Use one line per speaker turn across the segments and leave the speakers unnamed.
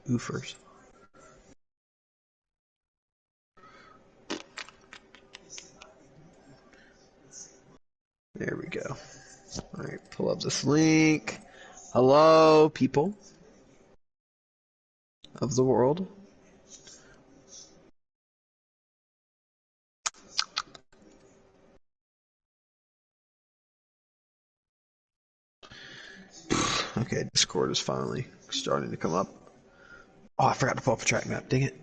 Oofers. There we go. All right, pull up this link. Hello, people of the world. Okay, Discord is finally starting to come up. Oh, I forgot to pull up a track map. Dang it.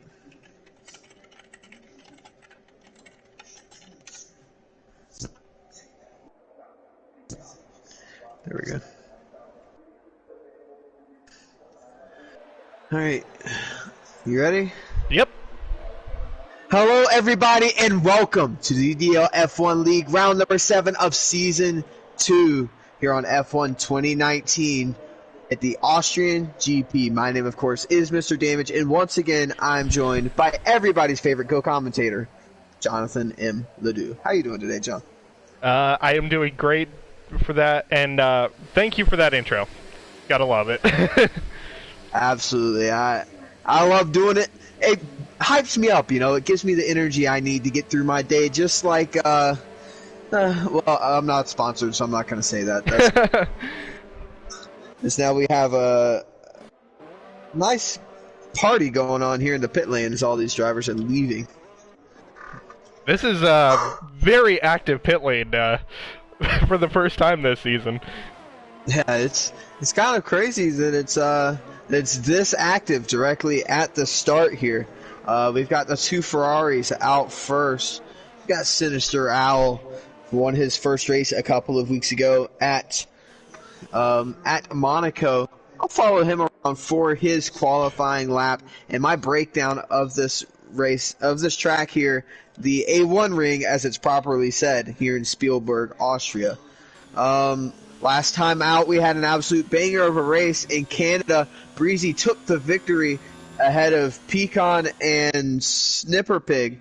There we go. All right. You ready?
Yep.
Hello, everybody, and welcome to the UDL F1 League, round number 7 of Season 2 here on F1 2019 at the Austrian GP. My name, of course, is Mr. Damage, and once again, I'm joined by everybody's favorite co-commentator, Jonathan M. Ledoux. How you doing today, John?
I am doing great for that, and thank you for that intro. Gotta love it.
Absolutely. I love doing it. It hypes me up, you know. It gives me the energy I need to get through my day, just like, well, I'm not sponsored, so I'm not going to say that. Because now we have a nice party going on here in the pit lane as all these drivers are leaving.
This is a very active pit lane for the first time this season.
Yeah, it's kind of crazy that it's this active directly at the start here. We've got the two Ferraris out first. We've got Sinister Owl, who won his first race a couple of weeks ago at Monaco. I'll follow him around for his qualifying lap and my breakdown of this race, of this track here, the A1 ring, as it's properly said, here in Spielberg, Austria. Last time out, we had an absolute banger of a race in Canada. Breezy took the victory ahead of Pecan and Snipperpig.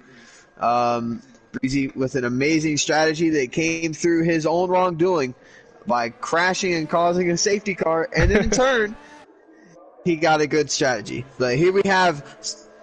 Breezy with an amazing strategy that came through his own wrongdoing by crashing and causing a safety car, and then in turn, he got a good strategy. But here we have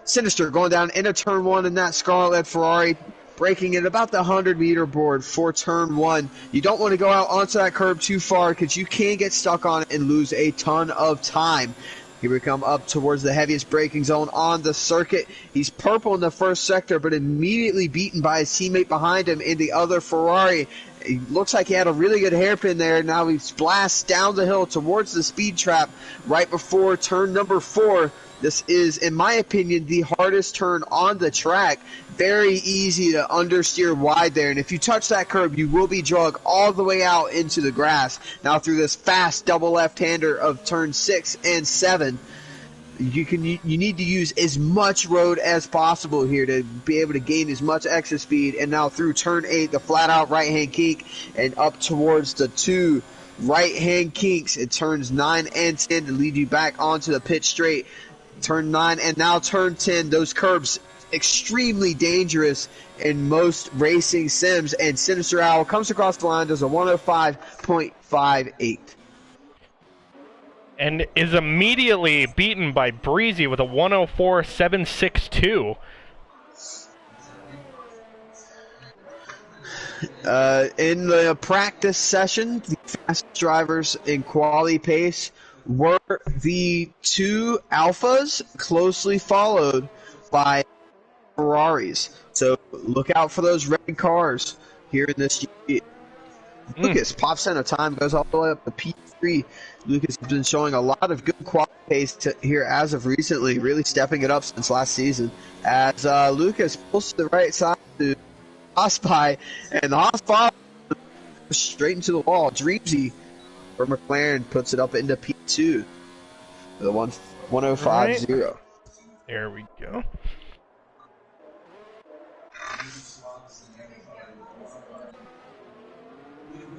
Sinister going down into turn 1 in that Scarlet Ferrari, braking at about the 100-meter board for turn 1. You don't want to go out onto that curb too far because you can get stuck on it and lose a ton of time. Here we come up towards the heaviest braking zone on the circuit. He's purple in the first sector, but immediately beaten by his teammate behind him in the other Ferrari. It looks like he had a really good hairpin there. Now he blasts down the hill towards the speed trap right before turn number 4. This is, in my opinion, the hardest turn on the track. Very easy to understeer wide there, and if you touch that curb, you will be dragged all the way out into the grass. Now through this fast double left-hander of turn 6 and 7, you need to use as much road as possible here to be able to gain as much extra speed. And now through turn 8, the flat-out right-hand kink, and up towards the 2 right-hand kinks. It turns 9 and 10 to lead you back onto the pit straight. Turn 9 and now turn 10, those curbs extremely dangerous in most racing sims, and Sinister Owl comes across the line, does a 105.58.
And is immediately beaten by Breezy with a 104.762.
In the practice session, the fast drivers in quali pace were the two Alphas, closely followed by Ferraris. So look out for those red cars here in this GP. Lucas pops in a time, goes all the way up to P3. Lucas has been showing a lot of good quality pace here as of recently, really stepping it up since last season. As Lucas pulls to the right side to Hospi, and the Hospi straight into the wall. Dreamsy for McLaren puts it up into P2. The 105.0.
Right. There we go.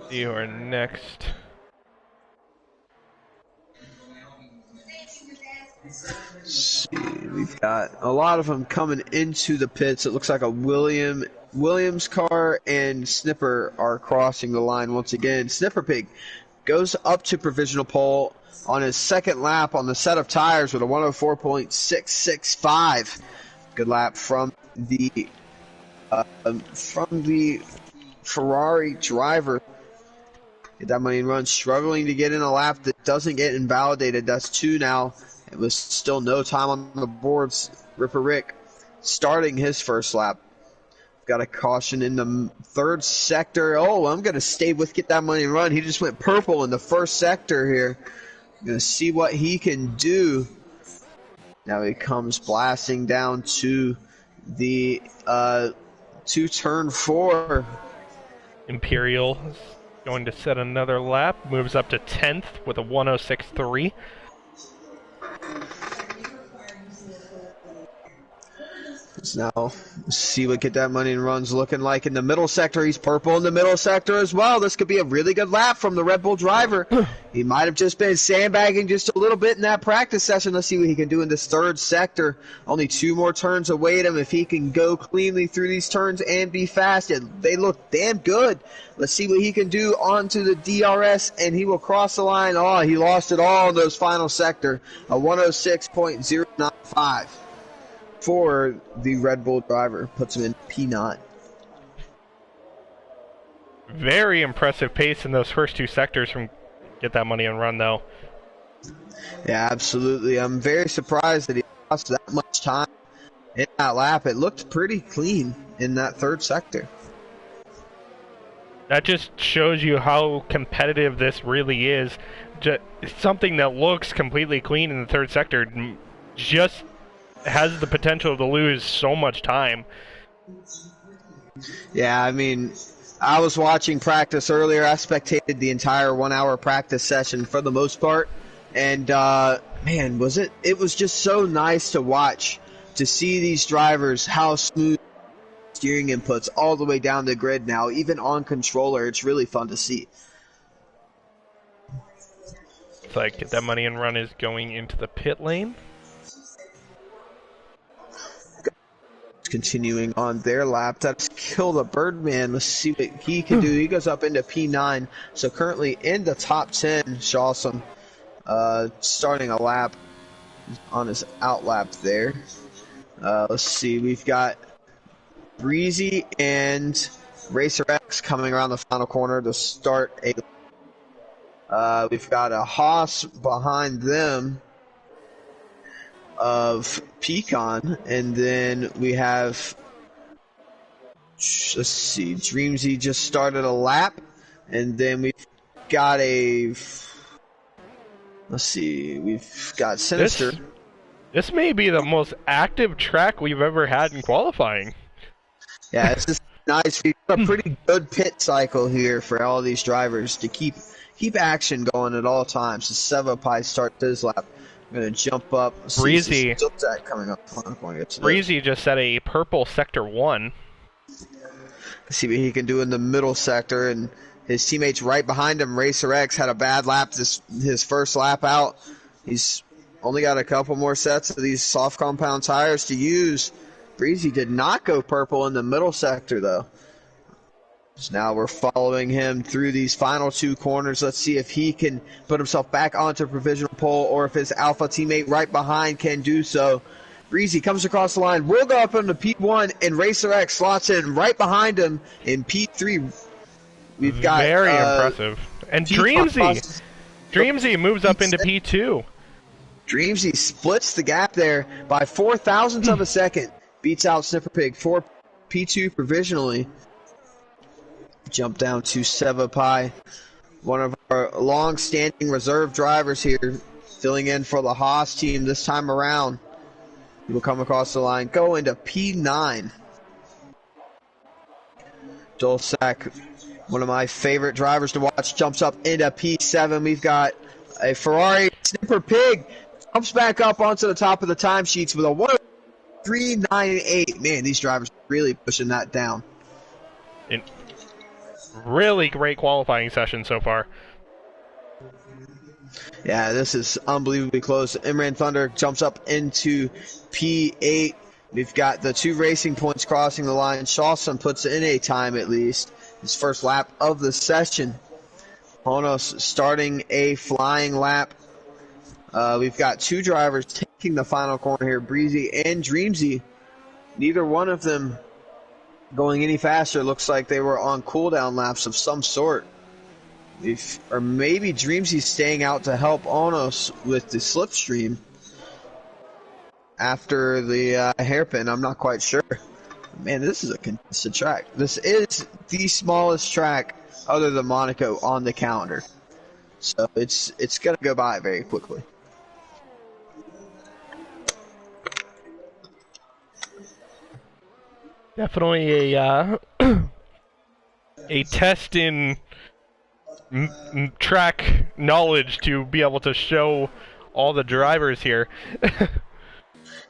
See who are next.
See, we've got a lot of them coming into the pits. It looks like a Williams car and Snipper are crossing the line once again. Snipper Pig goes up to provisional pole, on his second lap on the set of tires with a 104.665. Good lap from the Ferrari driver. Get that money and run, struggling to get in a lap that doesn't get invalidated. That's 2 now. It was still no time on the boards. Ripper Rick starting his first lap. Got a caution in the third sector. Oh, I'm going to stay with Get That Money and Run. He just went purple in the first sector here. Going to see what he can do. Now he comes blasting down to the to turn 4.
Imperial is going to set another lap. Moves up to 10th with a 106.3.
So now, see what Get That Money and Run's looking like in the middle sector. He's purple in the middle sector as well. This could be a really good lap from the Red Bull driver. He might have just been sandbagging just a little bit in that practice session. Let's see what he can do in this third sector. Only 2 more turns await him. If he can go cleanly through these turns and be fast, they look damn good. Let's see what he can do onto the DRS, and he will cross the line. Oh, he lost it all in those final sector. A 106.095. For the Red Bull driver, puts him in P9.
Very impressive pace in those first 2 sectors from Get That Money and Run, though.
Yeah, absolutely. I'm very surprised that he lost that much time in that lap. It looked pretty clean in that third sector.
That just shows you how competitive this really is. Something that looks completely clean in the third sector just has the potential to lose so much time.
Yeah, I mean, I was watching practice earlier. I spectated the entire 1-hour practice session for the most part. And, man, it was just so nice to watch, to see these drivers, how smooth steering inputs all the way down the grid now, even on controller. It's really fun to see.
It's like Get That Money and Run is going into the pit lane.
Continuing on their lap. That's Kill the Birdman. Let's see what he can do. He goes up into P9. So currently in the top 10, Shawsome, starting a lap on his out lap there. Let's see. We've got Breezy and Racer X coming around the final corner to start a. We've got a Haas behind them of Pecan, and then we have, let's see, Dreamsy just started a lap, and then we've got we've got Sinister.
This may be the most active track we've ever had in qualifying.
Yeah, it's just nice. We've got a pretty good pit cycle here for all these drivers to keep action going at all times. So Sevapai starts his lap. I'm going to jump up.
Breezy.
Coming up.
Breezy just set a purple sector 1.
See what he can do in the middle sector, and his teammates right behind him. Racer X had a bad lap his first lap out. He's only got a couple more sets of these soft compound tires to use. Breezy did not go purple in the middle sector, though. So now we're following him through these final 2 corners. Let's see if he can put himself back onto provisional pole, or if his alpha teammate right behind can do so. Breezy comes across the line. We'll go up into P1, and Racer X slots in right behind him in P3. We've got
very impressive. And Dreamsy moves up into P2.
Dreamsy splits the gap there by 4 thousandths of a second. Beats out Sniffer Pig for P2 provisionally. Jump down to Sevapai, one of our long-standing reserve drivers here, filling in for the Haas team this time around. He will come across the line, go into P9. Dolsak, one of my favorite drivers to watch, jumps up into P7. We've got a Ferrari Sniffer Pig, jumps back up onto the top of the timesheets with a 1:03.98. Man, these drivers are really pushing that down.
Really great qualifying session so far.
Yeah, this is unbelievably close. Imran Thunder jumps up into P8. We've got the 2 racing points crossing the line. Shawson puts in a time at least. His first lap of the session. Honos starting a flying lap We've got two drivers taking the final corner here, Breezy and Dreamsy. Neither one of them going any faster. Looks like they were on cooldown laps of some sort. Or maybe Dreamsy's staying out to help Onos with the slipstream after the hairpin. I'm not quite sure. Man, this is a contested track. This is the smallest track other than Monaco on the calendar. So it's going to go by very quickly.
Definitely a a test in track knowledge to be able to show all the drivers here.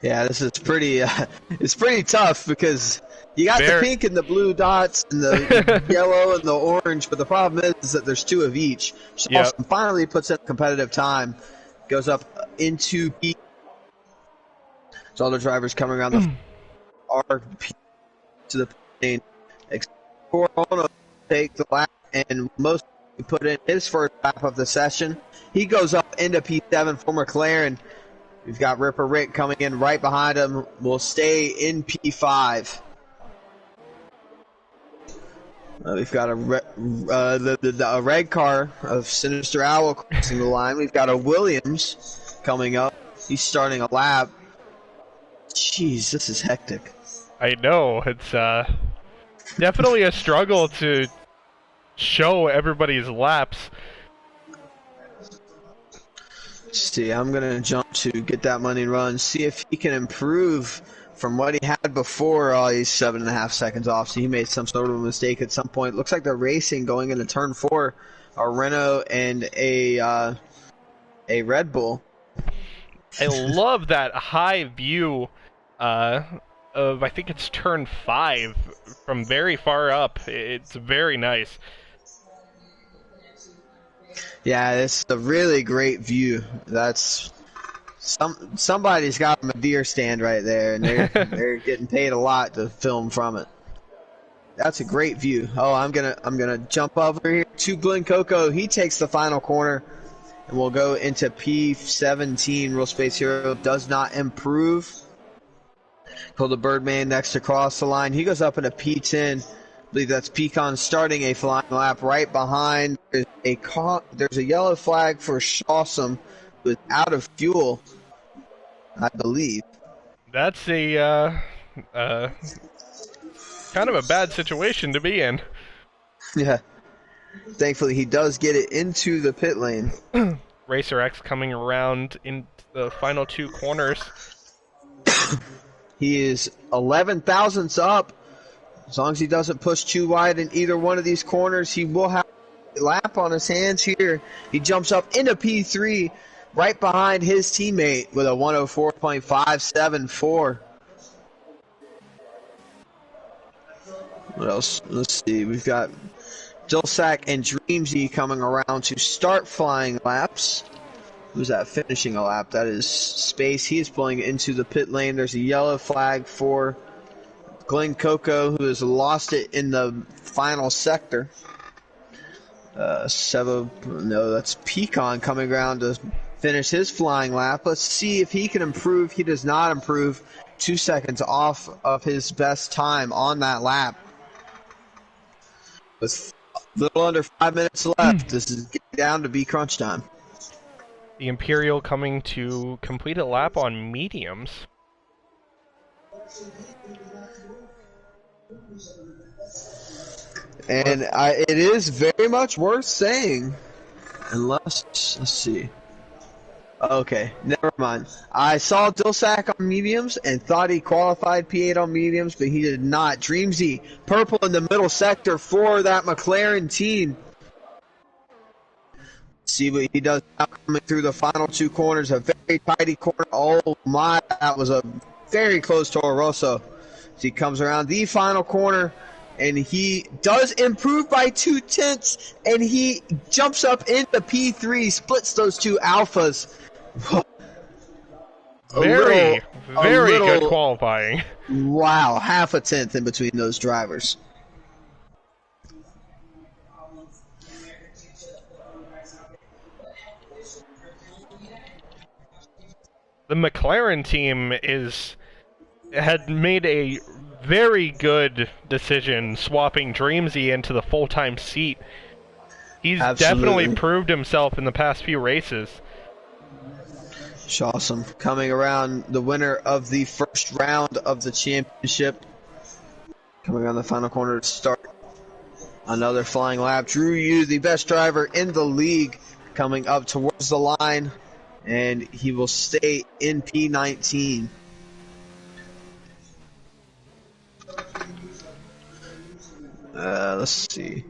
Yeah, this is pretty. It's pretty tough because you got the pink and the blue dots and the yellow and the orange, but the problem is that there's two of each. So Austin finally puts in competitive time, goes up into P. So all the drivers coming around the RP to the lane. For Ono take the lap, and most put in his first lap of the session. He goes up into P7 for McLaren. We've got Ripper Rick coming in right behind him. Will stay in P5. We've got a red car of Sinister Owl crossing the line. We've got a Williams coming up. He's starting a lap. Jeez, this is hectic.
I know. It's definitely a struggle to show everybody's laps.
See, I'm going to jump to get that money and run, see if he can improve from what he had before. Oh, he's 7.5 seconds off, so he made some sort of a mistake at some point. Looks like they're racing going into turn 4, a Renault and a Red Bull.
I love that high view of, I think it's turn 5 from very far up. It's very nice.
Yeah, it's a really great view. That's somebody's got them a deer stand right there, and they're getting paid a lot to film from it. That's a great view. Oh, I'm gonna jump over here to Glen Coco. He takes the final corner, and we'll go into P17. Real Space Hero does not improve. Pull the Birdman next to cross the line. He goes up into P10. I believe that's Pecan starting a flying lap right behind. There's a yellow flag for Shawsome, who is out of fuel, I believe.
That's a kind of a bad situation to be in.
Yeah. Thankfully, he does get it into the pit lane.
Racer X coming around in the final 2 corners.
He is 11 thousandths up. As long as he doesn't push too wide in either one of these corners, he will have a lap on his hands here. He jumps up into P3 right behind his teammate with a 104.574. What else? Let's see. We've got Dilsack and Dreamsy coming around to start flying laps. Who's that finishing a lap? That is Space. He is pulling into the pit lane. There's a yellow flag for Glen Coco, who has lost it in the final sector. That's Pecan coming around to finish his flying lap. Let's see if he can improve. He does not improve. 2 seconds off of his best time on that lap. With a little under 5 minutes left, this is getting down to be crunch time.
The Imperial coming to complete a lap on mediums.
And it is very much worth saying, unless, let's see. Okay, never mind. I saw Dilsack on mediums and thought he qualified P8 on mediums, but he did not. Dreamsy, purple in the middle sector for that McLaren team. See what he does now coming through the final 2 corners. A very tidy corner. Oh my, that was a very close Toro Rosso. So he comes around the final corner, and he does improve by 2/10, and he jumps up into P3, splits those 2 alphas.
Very good qualifying.
Wow, 0.5 tenth in between those drivers.
the McLaren team had made a very good decision swapping Dreamsy into the full-time seat. He's definitely proved himself in the past few races.
Awesome. Coming around, the winner of the first round of the championship. Coming around the final corner to start another flying lap. Drew Yu, the best driver in the league, coming up towards the line, and he will stay in P19. Let's see.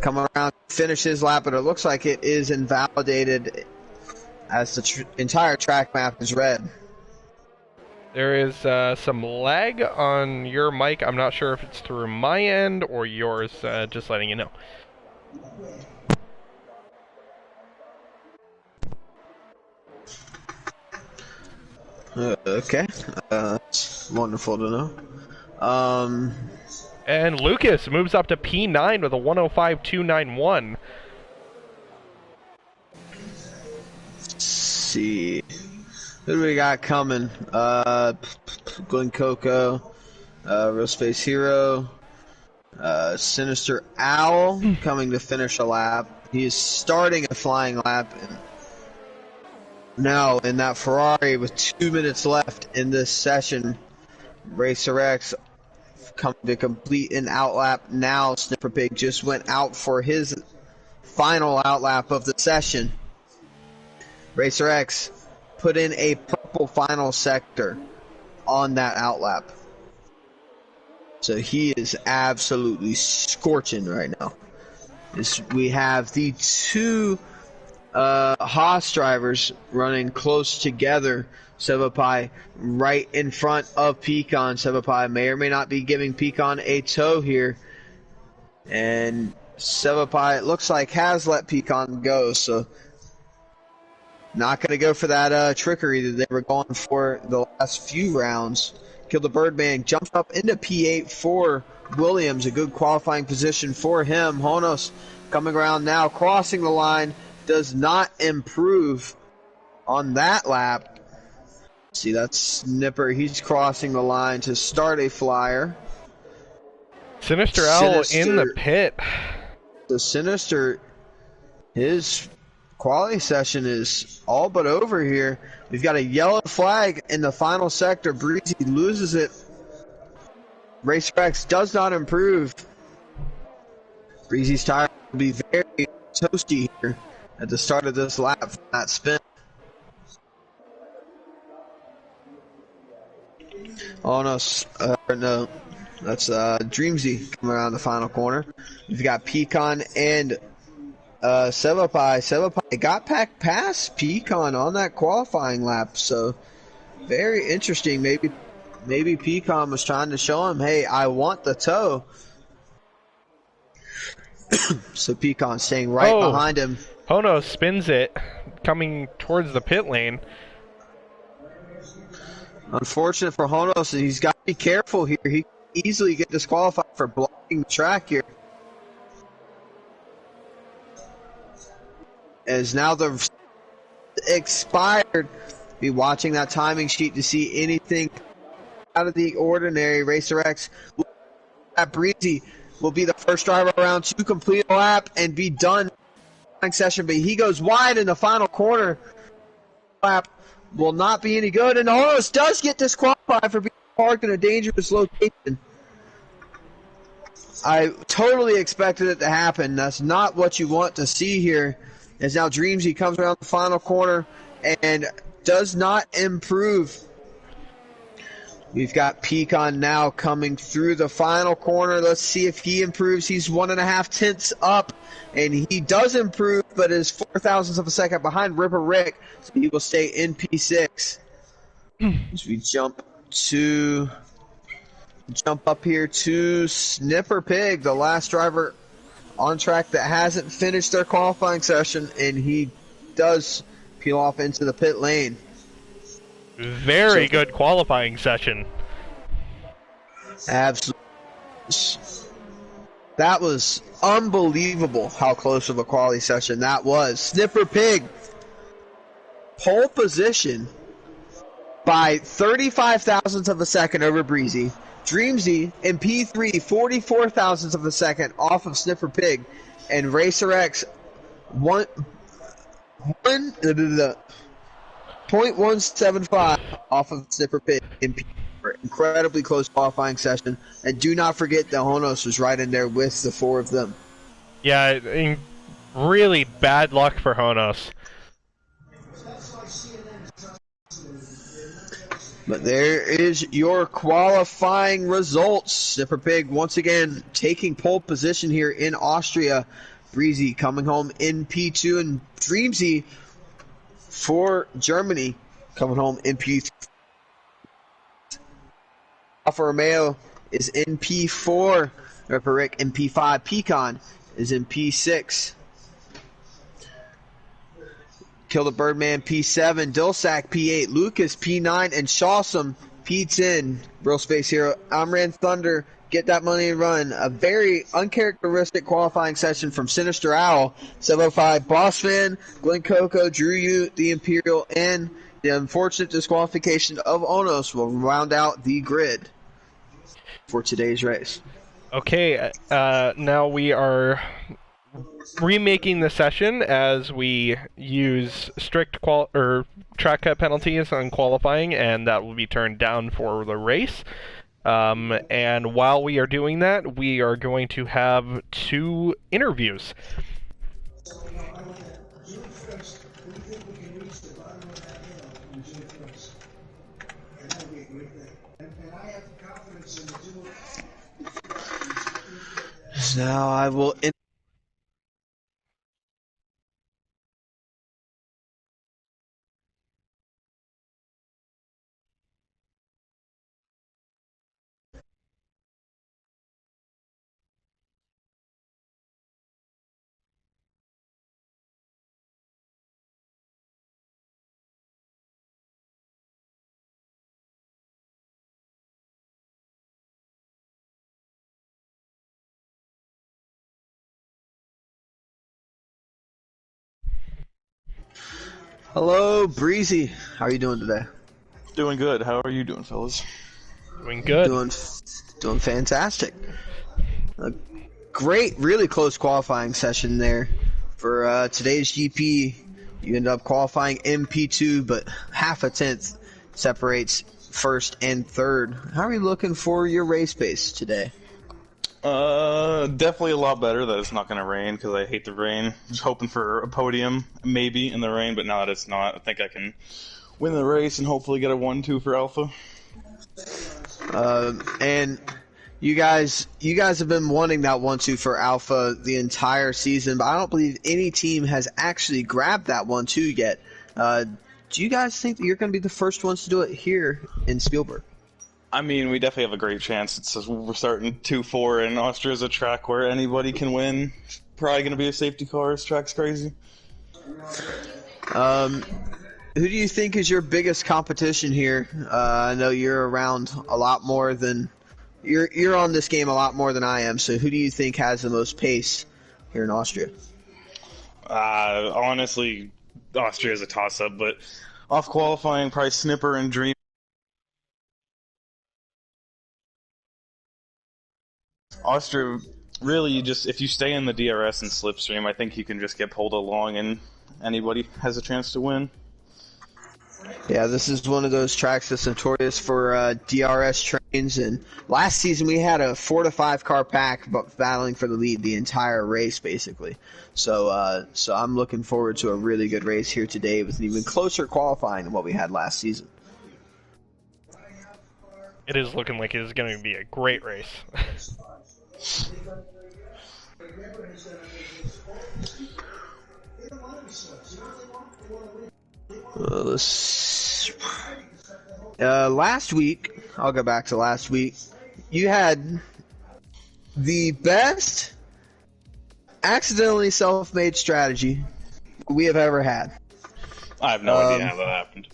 Coming around, finish his lap, but it looks like it is invalidated as the entire track map is red.
There is some lag on your mic. I'm not sure if it's through my end or yours, just letting you know.
Okay. That's wonderful to know.
And Lucas moves up to P9 with a 105.291.
Let's see. Who do we got coming? Glen Coco, Real Space Hero, Sinister Owl coming to finish a lap. He is starting a flying lap. Now, in that Ferrari with 2 minutes left in this session, Racer X coming to complete an outlap now. Snipper Pig just went out for his final outlap of the session. Racer X put in a purple final sector on that outlap. So he is absolutely scorching right now. We have the two Haas drivers running close together. Sevapai right in front of Pecan. Sevapai may or may not be giving Pecan a tow here. And Sevapai, it looks like, has let Pecan go. So not going to go for that trickery that they were going for the last few rounds. Kill the Birdman. Jumps up into P8 for Williams. A good qualifying position for him. Honos coming around now, crossing the line. Does not improve on that lap. See, that's Snipper. He's crossing the line to start a flyer.
Sinister Owl in the pit.
The Sinister, his quality session is all but over here. We've got a yellow flag in the final sector. Breezy loses it. Racer X does not improve. Breezy's tire will be very toasty here at the start of this lap from that spin. Oh no, no, that's Dreamsy coming around the final corner. You've got Pecan and Sevapai. Sevapai got past Pecan on that qualifying lap, so very interesting. Maybe Pecan was trying to show him, hey, I want the tow. So Pecan staying right behind him.
Hono spins it, coming towards the pit lane.
Unfortunate for Honos, he's got to be careful here. He can easily get disqualified for blocking the track here. As now the expired, be watching that timing sheet to see anything out of the ordinary. Racer X at Breezy will be the first driver around to complete a lap and be done session, but he goes wide in the final corner. Lap will not be any good, and Honos does get disqualified for being parked in a dangerous location. I totally expected it to happen. That's not what you want to see here. As now Dreamsy comes around the final corner and does not improve. We've got Pecan now coming through the final corner. Let's see if he improves. He's 1.5 tenths up, and he does improve, but is 0.04 of a second behind Ripper Rick, so he will stay in P6. As we jump up here to Snipper Pig, the last driver on track that hasn't finished their qualifying session, and he does peel off into the pit lane.
Very good qualifying session.
Absolutely. That was unbelievable how close of a quality session that was. Snipper Pig, pole position by 35 thousandths of a second over Breezy. Dreamsy in P3, 44 thousandths of a second off of Sniffer Pig. And RacerX, 0.175 off of Sniffer Pig in P3. Incredibly close qualifying session. And do not forget that Honos was right in there with the four of them.
Yeah, really bad luck for Honos.
But there is your qualifying results. Sniffer Pig once again taking pole position here in Austria. Breezy coming home in P2, and Dreamsy for Germany coming home in P3. Alfa Romeo is in P4. Ripper Rick in P5. Pecan is in P6. Kill the Birdman P7, Dilsack P8, Lucas P9, and Shawsome P10. Real Space Hero, Amran Thunder, get that money and run. A very uncharacteristic qualifying session from Sinister Owl, 705, Boss Fan, Glen Coco, Drew Ute, the Imperial, and the unfortunate disqualification of Onos will round out the grid for today's race.
Okay, now we are remaking the session as we use strict track cut penalties on qualifying, and that will be turned down for the race. And while we are doing that, we are going to have 2 interviews.
Now I will. Hello, Breezy. How are you doing today?
Doing good. How are you doing, fellas?
Doing good.
Doing fantastic. A great, really close qualifying session there for today's GP. You end up qualifying MP2, but half a tenth separates first and third. How are you looking for your race pace today?
Definitely a lot better that it's not going to rain, because I hate the rain. Just hoping for a podium, maybe, in the rain, but now that it's not, I think I can win the race and hopefully get a 1-2 for Alpha.
And you guys have been wanting that 1-2 for Alpha the entire season, but I don't believe any team has actually grabbed that 1-2 yet. Do you guys think that you're going to be the first ones to do it here in Spielberg?
I mean, we definitely have a great chance. We're starting 2-4, and Austria's a track where anybody can win. It's probably going to be a safety car. This track's crazy.
Who do you think is your biggest competition here? I know you're around a lot more than you're on this game a lot more than I am. So who do you think has the most pace here in Austria?
Honestly, Austria is a toss-up, but off qualifying, probably Snipper and Dream. Austria, really, if you stay in the DRS and slipstream, I think you can just get pulled along and anybody has a chance to win.
Yeah, this is one of those tracks that's notorious for DRS trains, and last season we had a 4 to 5 car pack battling for the lead the entire race, basically. So I'm looking forward to a really good race here today with an even closer qualifying than what we had last season.
It is looking like it is going to be a great race.
Last week, I'll go back to last week, you had the best accidentally self-made strategy we have ever had.
I have no idea how that happened.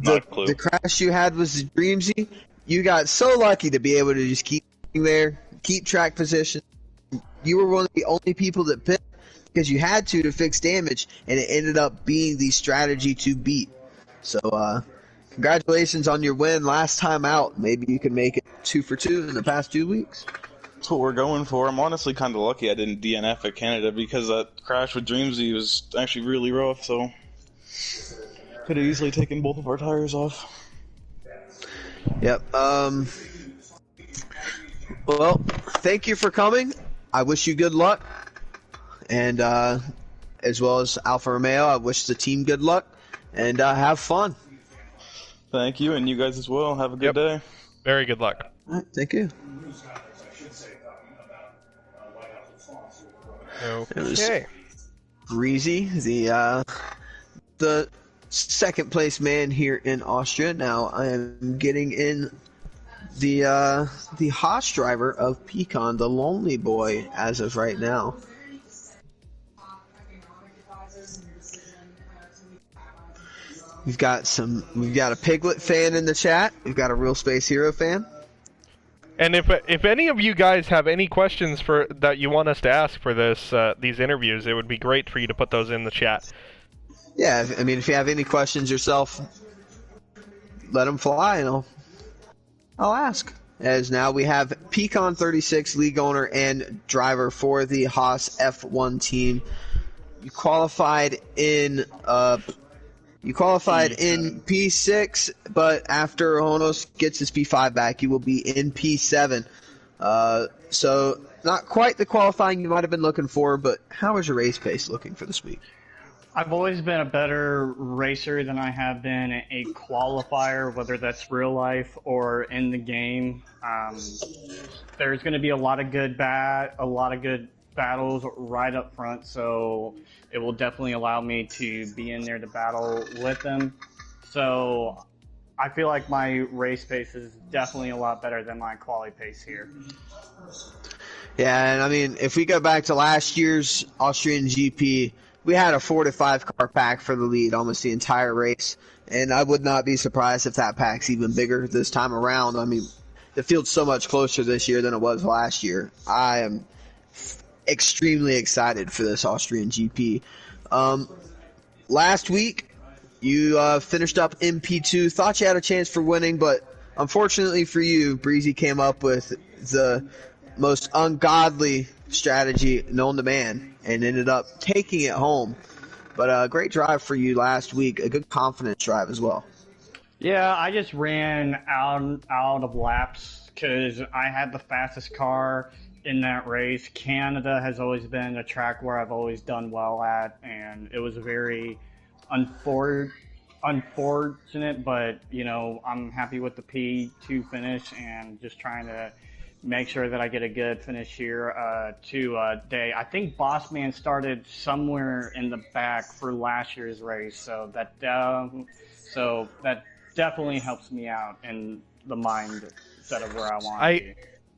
The crash you had was Dreamsy. You got so lucky to be able to just keep there, keep track position. You were one of the only people that picked because you had to fix damage, and it ended up being the strategy to beat. So, congratulations on your win last time out. Maybe you can make it 2 for 2 in the past 2 weeks.
That's what we're going for. I'm honestly kind of lucky I didn't DNF at Canada because that crash with Dreamsy was actually really rough, so could have easily taken both of our tires off.
Yep. Well, thank you for coming. I wish you good luck. And as well as Alfa Romeo, I wish the team good luck. And have fun.
Thank you, and you guys as well. Have a good day.
Very good luck.
All right, thank you.
Okay.
Breezy, the second place man here in Austria. Now I am getting in the Haas driver of Pecan, the lonely boy, as of right now. We've got a Piglet fan in the chat. We've got a Real Space Hero fan.
And if any of you guys have any questions that you want us to ask for these interviews, it would be great for you to put those in the chat.
Yeah, I mean, if you have any questions yourself, let them fly, and I'll ask. As now we have Pecan 36, league owner and driver for the Haas F1 team. You qualified in P6, but after Honos gets his P5 back, you will be in P7. So not quite the qualifying you might have been looking for, but how is your race pace looking for this week?
I've always been a better racer than I have been a qualifier, whether that's real life or in the game. There's going to be a lot of good battles right up front, so it will definitely allow me to be in there to battle with them. So I feel like my race pace is definitely a lot better than my quali pace here.
Yeah, and I mean, if we go back to last year's Austrian GP, we had a 4 to 5 car pack for the lead almost the entire race, and I would not be surprised if that pack's even bigger this time around. I mean, the field's so much closer this year than it was last year. I am extremely excited for this Austrian GP. Last week, you finished up in P2. Thought you had a chance for winning, but unfortunately for you, Breezy came up with the most ungodly strategy known to man and ended up taking it home. But a great drive for you last week, a good confidence drive as well.
Yeah, I just ran out of laps because I had the fastest car in that race. Canada has always been a track where I've always done well at, and it was very unfortunate, but I'm happy with the P2 finish and just trying to make sure that I get a good finish here today. I think Bossman started somewhere in the back for last year's race, so that definitely helps me out in the mindset of where I want to be.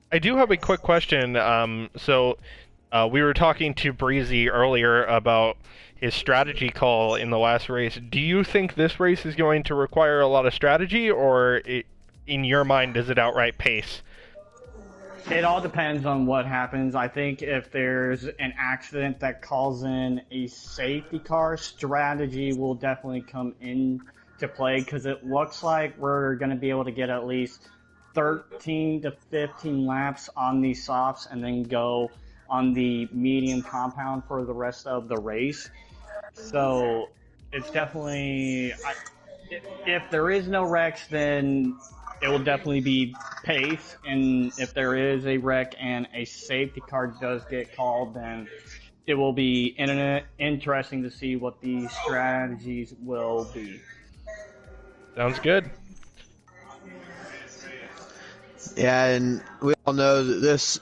I do have a quick question. We were talking to Breezy earlier about his strategy call in the last race. Do you think this race is going to require a lot of strategy, or in your mind, is it outright pace?
It all depends on what happens. I think if there's an accident that calls in a safety car, strategy will definitely come into play because it looks like we're going to be able to get at least 13 to 15 laps on these softs and then go on the medium compound for the rest of the race. So it's definitely, if there is no wrecks, then it will definitely be pace, and if there is a wreck and a safety car does get called, then it will be interesting to see what the strategies will be.
Sounds good.
Yeah, and we all know that this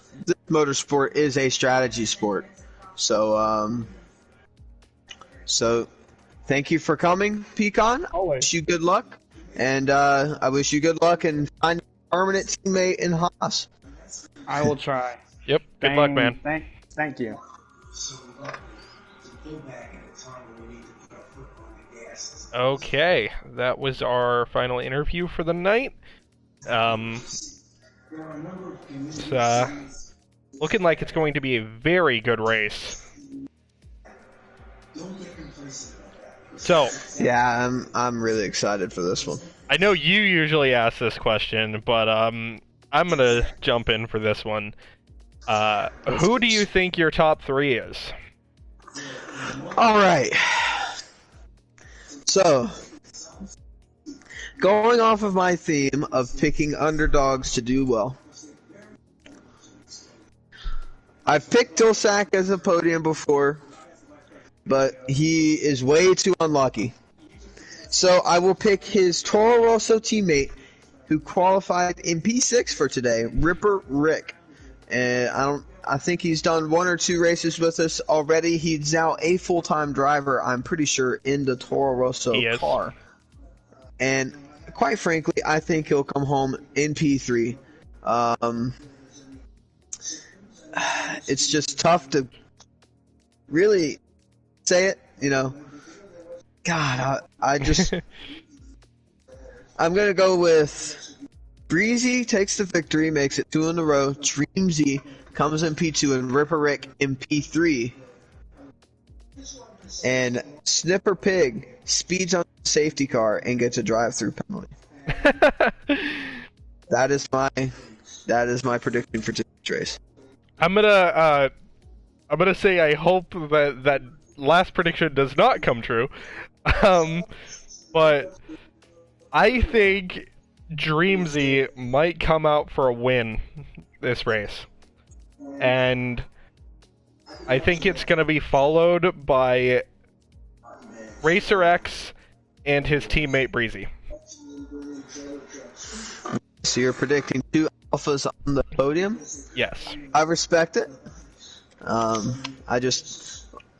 motorsport is a strategy sport. So thank you for coming, Pecan.
Always.
Wish you good luck. And I wish you good luck and find a permanent teammate in Haas.
I will try.
Yep. Good luck, man.
Thank you.
Okay, that was our final interview for the night. looking like it's going to be a very good race. So,
yeah, I'm really excited for this one.
I know you usually ask this question, but I'm gonna jump in for this one. Who do you think your top 3 is?
All right. So, going off of my theme of picking underdogs to do well, I've picked Tilsac as a podium before, but he is way too unlucky. So I will pick his Toro Rosso teammate who qualified in P6 for today, Ripper Rick. And I think he's done 1 or 2 races with us already. He's now a full-time driver, I'm pretty sure, in the Toro Rosso car. And quite frankly, I think he'll come home in P3. It's just tough to really say it, you know. God, I just... I'm going to go with Breezy takes the victory, makes it 2 in a row. Dreamzy comes in P2 and Ripper Rick in P3. And Snipper Pig speeds on the safety car and gets a drive-through penalty. That is my prediction for today's race.
I'm gonna say I hope that last prediction does not come true. But I think Dreamzy might come out for a win this race. And I think it's going to be followed by Racer X and his teammate Breezy.
So you're predicting 2 alphas on the podium?
Yes.
I respect it. I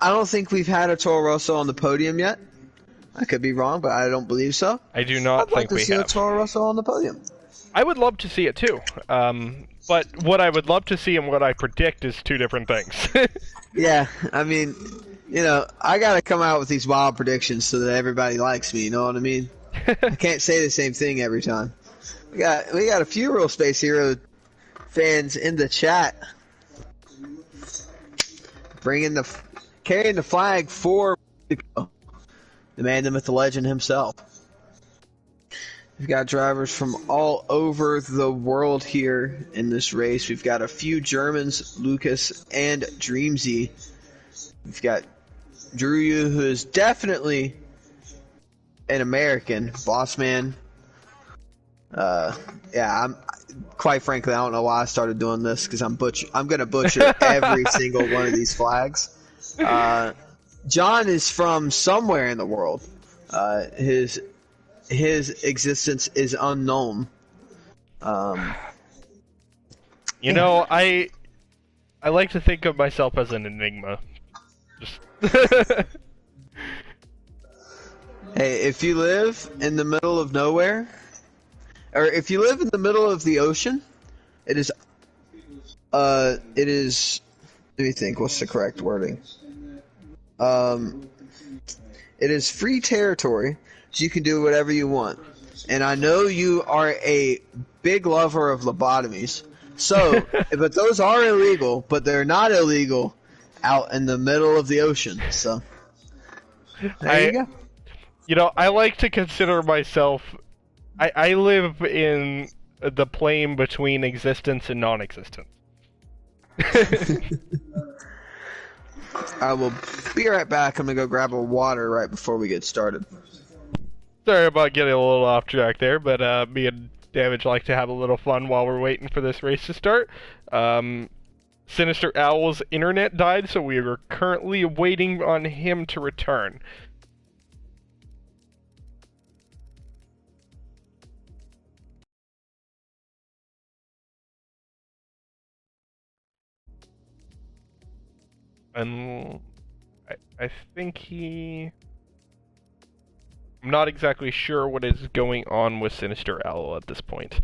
don't think we've had a Toro Rosso on the podium yet. I could be wrong, but I don't believe so.
I do not think we have.
I'd like to see a Toro Rosso on the podium.
I would love to see it too. But what I would love to see and what I predict is 2 different things.
Yeah, I mean, you know, I gotta come out with these wild predictions so that everybody likes me, you know what I mean? I can't say the same thing every time. We got a few Real Space Hero fans in the chat. Carrying the flag for the man, the myth, the legend himself. We've got drivers from all over the world here in this race. We've got a few Germans, Lucas and Dreamzy. We've got Drew, who is definitely an American, boss man. Quite frankly, I don't know why I started doing this because I'm gonna butcher every single one of these flags. John is from somewhere in the world. His existence is unknown.
You know, I like to think of myself as an enigma. Just
Hey, if you live in the middle of nowhere, or if you live in the middle of the ocean, it is. Let me think. What's the correct wording? It is free territory, so you can do whatever you want. And I know you are a big lover of lobotomies, so but those are illegal, but they're not illegal out in the middle of the ocean. So there you go.
You know, I like to consider myself. I live in the plane between existence and non-existence.
I will be right back. I'm gonna go grab a water right before we get started.
Sorry about getting a little off track there, but me and Damage like to have a little fun while we're waiting for this race to start. Sinister Owl's internet died, so we are currently waiting on him to return. And I think I'm not exactly sure what is going on with Sinister Owl at this point.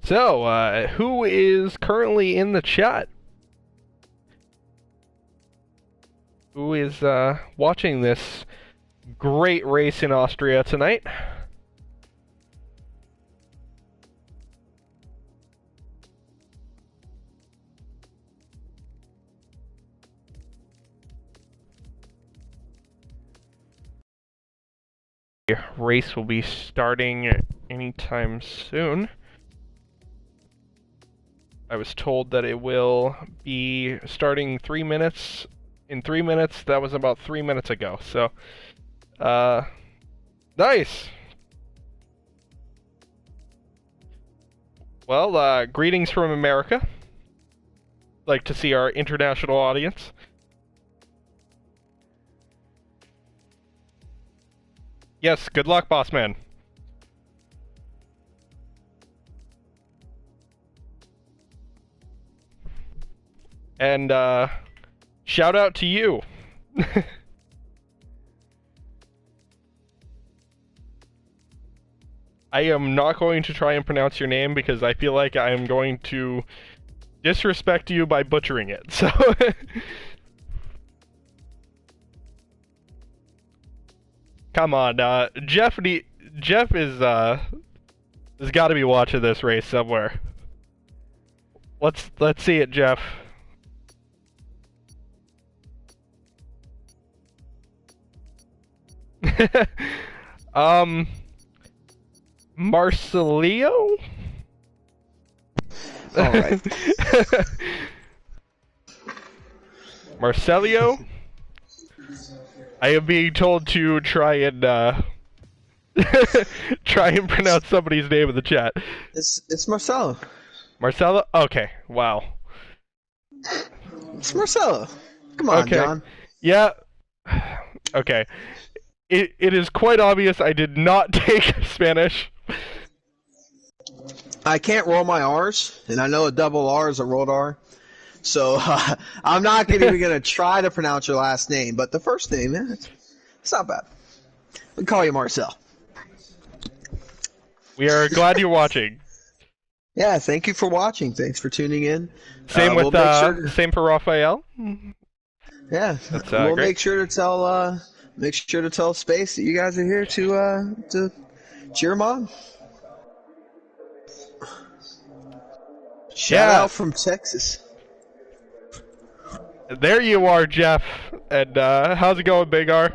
So, who is currently in the chat? Who is watching this great race in Austria tonight? race will be starting anytime soon. I was told that it will be starting 3 minutes. In 3 minutes, that was about 3 minutes ago. So, nice. Well, greetings from America. Like to see our international audience. Yes, good luck, boss man. And, shout out to you. I am not going to try and pronounce your name because I feel like I am going to disrespect you by butchering it, so... Come on, Jeff is, has got to be watching this race somewhere. Let's see it, Jeff. Marcelio?
Alright.
Marcelio? I am being told to try and try and pronounce somebody's name in the chat.
It's Marcelo.
Marcelo? Okay, wow.
It's Marcelo. Come on,
okay.
John.
Yeah. Okay. It is quite obvious I did not take Spanish.
I can't roll my R's, and I know a double R is a rolled R. So I'm not even going to try to pronounce your last name, but the first name, it's not bad. We call you Marcel.
We are glad you're watching.
Yeah, thank you for watching. Thanks for tuning in.
Same with same for Raphael.
Yeah,
that's,
we'll
great.
make sure to tell Space that you guys are here to cheer him on. Shout out from Texas.
There you are, Jeff. And how's it going, Big R?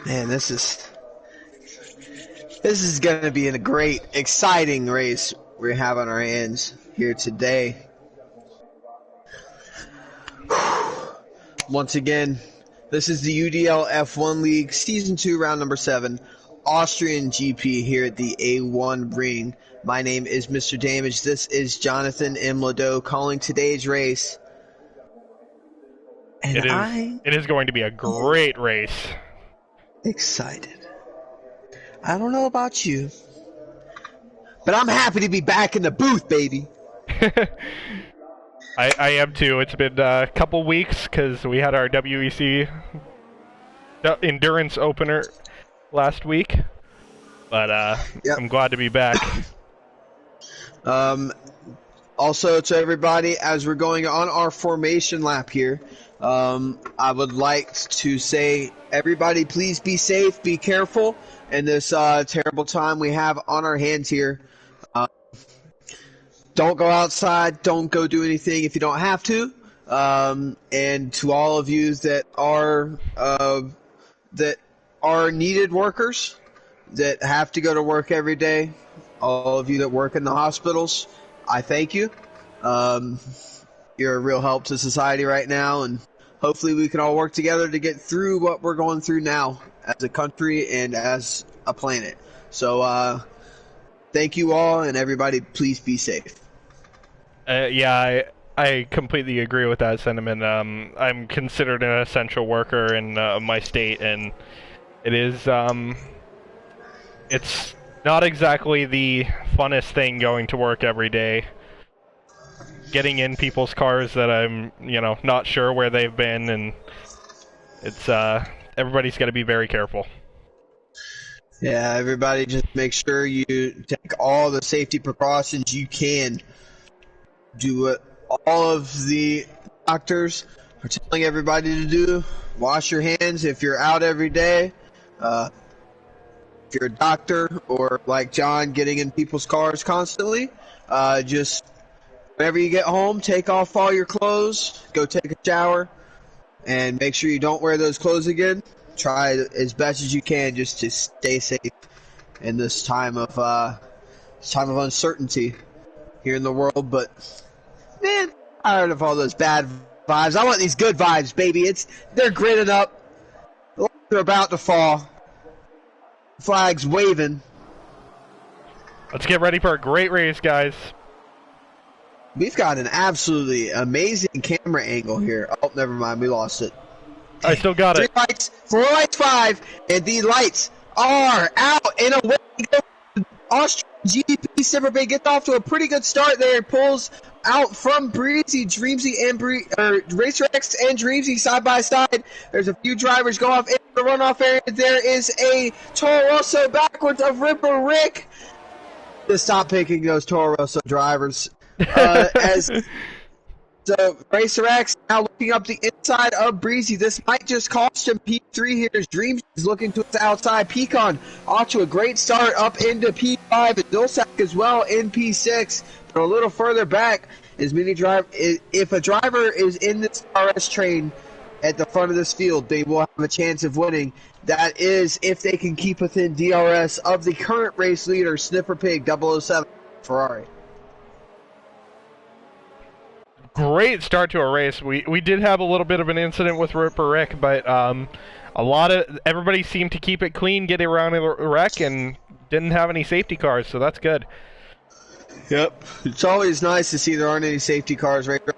Man, this is going to be a great, exciting race we have on our hands here today. Once again, this is the UDL F1 League Season 2, Round Number 7, Austrian GP here at the A1 ring. My name is Mr. Damage. This is Jonathan M. Ladeau calling today's race. And
it is going to be a great race.
Excited. I don't know about you, but I'm happy to be back in the booth, baby.
I am too. It's been a couple weeks because we had our WEC endurance opener last week, but yep. I'm glad to be back.
Also to everybody, as we're going on our formation lap here, I would like to say, everybody, please be safe, be careful in this terrible time we have on our hands here. Don't go outside. Don't go do anything if you don't have to. And to all of you that are needed workers that have to go to work every day, all of you that work in the hospitals, I thank you. You're a real help to society right now, and hopefully we can all work together to get through what we're going through now as a country and as a planet. So thank you all, and everybody, please be safe.
Yeah, I completely agree with that sentiment. I'm considered an essential worker in my state, and it is it's not exactly the funnest thing going to work every day. Getting in people's cars that I'm, not sure where they've been, and it's everybody's got to be very careful.
Yeah, everybody just make sure you take all the safety precautions you can. Do what all of the doctors are telling everybody to do. Wash your hands if you're out every day. If you're a doctor or like John getting in people's cars constantly, just whenever you get home, take off all your clothes, go take a shower, and make sure you don't wear those clothes again. try as best as you can just to stay safe in this time of uncertainty here in the world. But man, I'm tired of all those bad vibes. I want these good vibes, baby. They're grinning up. They're about to fall. Flags waving.
Let's get ready for a great race, guys.
We've got an absolutely amazing camera angle here. Oh, never mind. We lost it.
I still got
3
it.
lights, 4 lights, 5, and the lights are out and away. Austrian GP Snipper Bay gets off to a pretty good start there. Pulls out from Breezy, Dreamsy, and Racer X and Dreamsy side by side. There's a few drivers go off in the runoff area. There is a Toro Rosso backwards of Ripper Rick. To stop picking those Toro Rosso drivers. So Racer X now looking up the inside of Breezy. This might just cost him P3 here. Dreams is looking to the outside. Pecan off to a great start up into P5 and Dulsac as well in P6. But a little further back is if a driver is in this RS train at the front of this field, they will have a chance of winning. That is if they can keep within DRS of the current race leader, Snipper Pig 007 Ferrari.
Great start to a race. We did have a little bit of an incident with Ripper Rick, but everybody seemed to keep it clean, get around the wreck, and didn't have any safety cars, so that's good.
Yep. It's always nice to see there aren't any safety cars right there.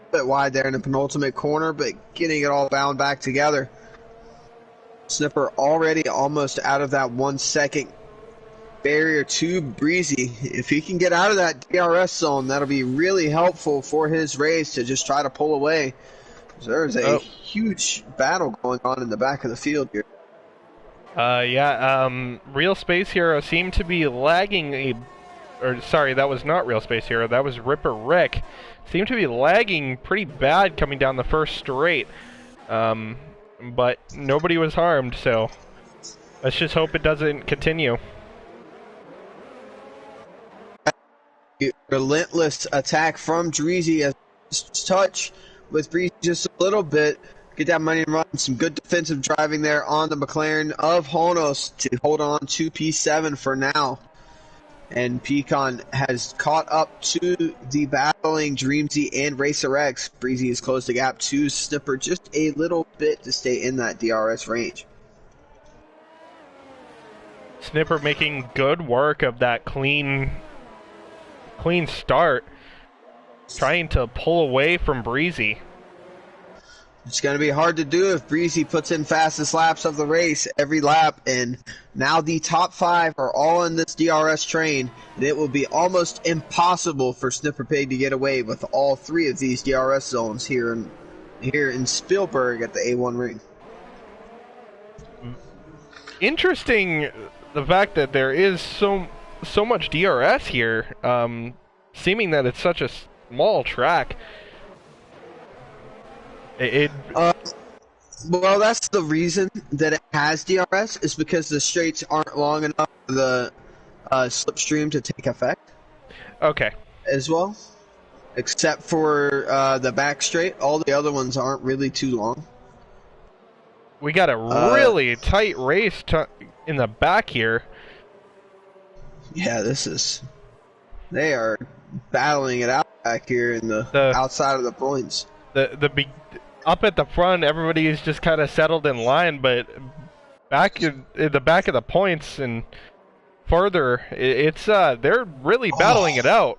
A bit wide there in the penultimate corner, but getting it all bound back together. Snipper already almost out of that 1 second barrier to Breezy. If he can get out of that DRS zone, that'll be really helpful for his race to just try to pull away. There's a huge battle going on in the back of the field here.
Real Space Hero seemed to be lagging sorry, that was not Real Space Hero, that was Ripper Rick. Seemed to be lagging pretty bad coming down the first straight. But nobody was harmed, so let's just hope it doesn't continue.
Relentless attack from Dreezy as touch with Breezy just a little bit. Get that money and run. Some good defensive driving there on the McLaren of Honos to hold on to P7 for now. And Pecan has caught up to the battling Dreamsy and Racer X. Breezy has closed the gap to Snipper just a little bit to stay in that DRS range.
Snipper making good work of that clean start, trying to pull away from Breezy.
It's going to be hard to do if Breezy puts in fastest laps of the race every lap, and now the top 5 are all in this DRS train, and it will be almost impossible for Snipper Pig to get away with all 3 of these DRS zones here in Spielberg at the A1 ring.
Interesting, the fact that there is so much DRS here, seeming that it's such a small track.
Well, that's the reason that it has DRS, is because the straights aren't long enough for the slipstream to take effect.
Okay.
As well, except for the back straight, all the other ones aren't really too long.
We got a really tight race in the back here.
Yeah, they are battling it out back here in the outside of the points.
Up at the front, everybody is just kind of settled in line, but back in the back of the points and further, they're really battling it out.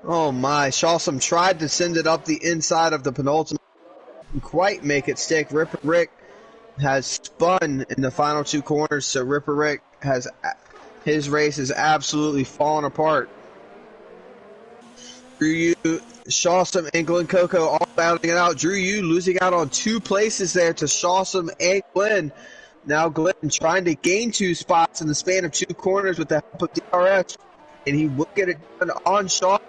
Oh my! Shawsome tried to send it up the inside of the penultimate, didn't quite make it stick. Ripper Rick has spun in the final 2 corners, so Ripper Rick his race is absolutely falling apart. Drew Yu, Shawsome, and Glenn Coco all battling it out. Drew Yu losing out on 2 places there to Shawsome and Glenn. Now Glenn trying to gain 2 spots in the span of 2 corners with the help of DRS, and he will get it done on Shawsome.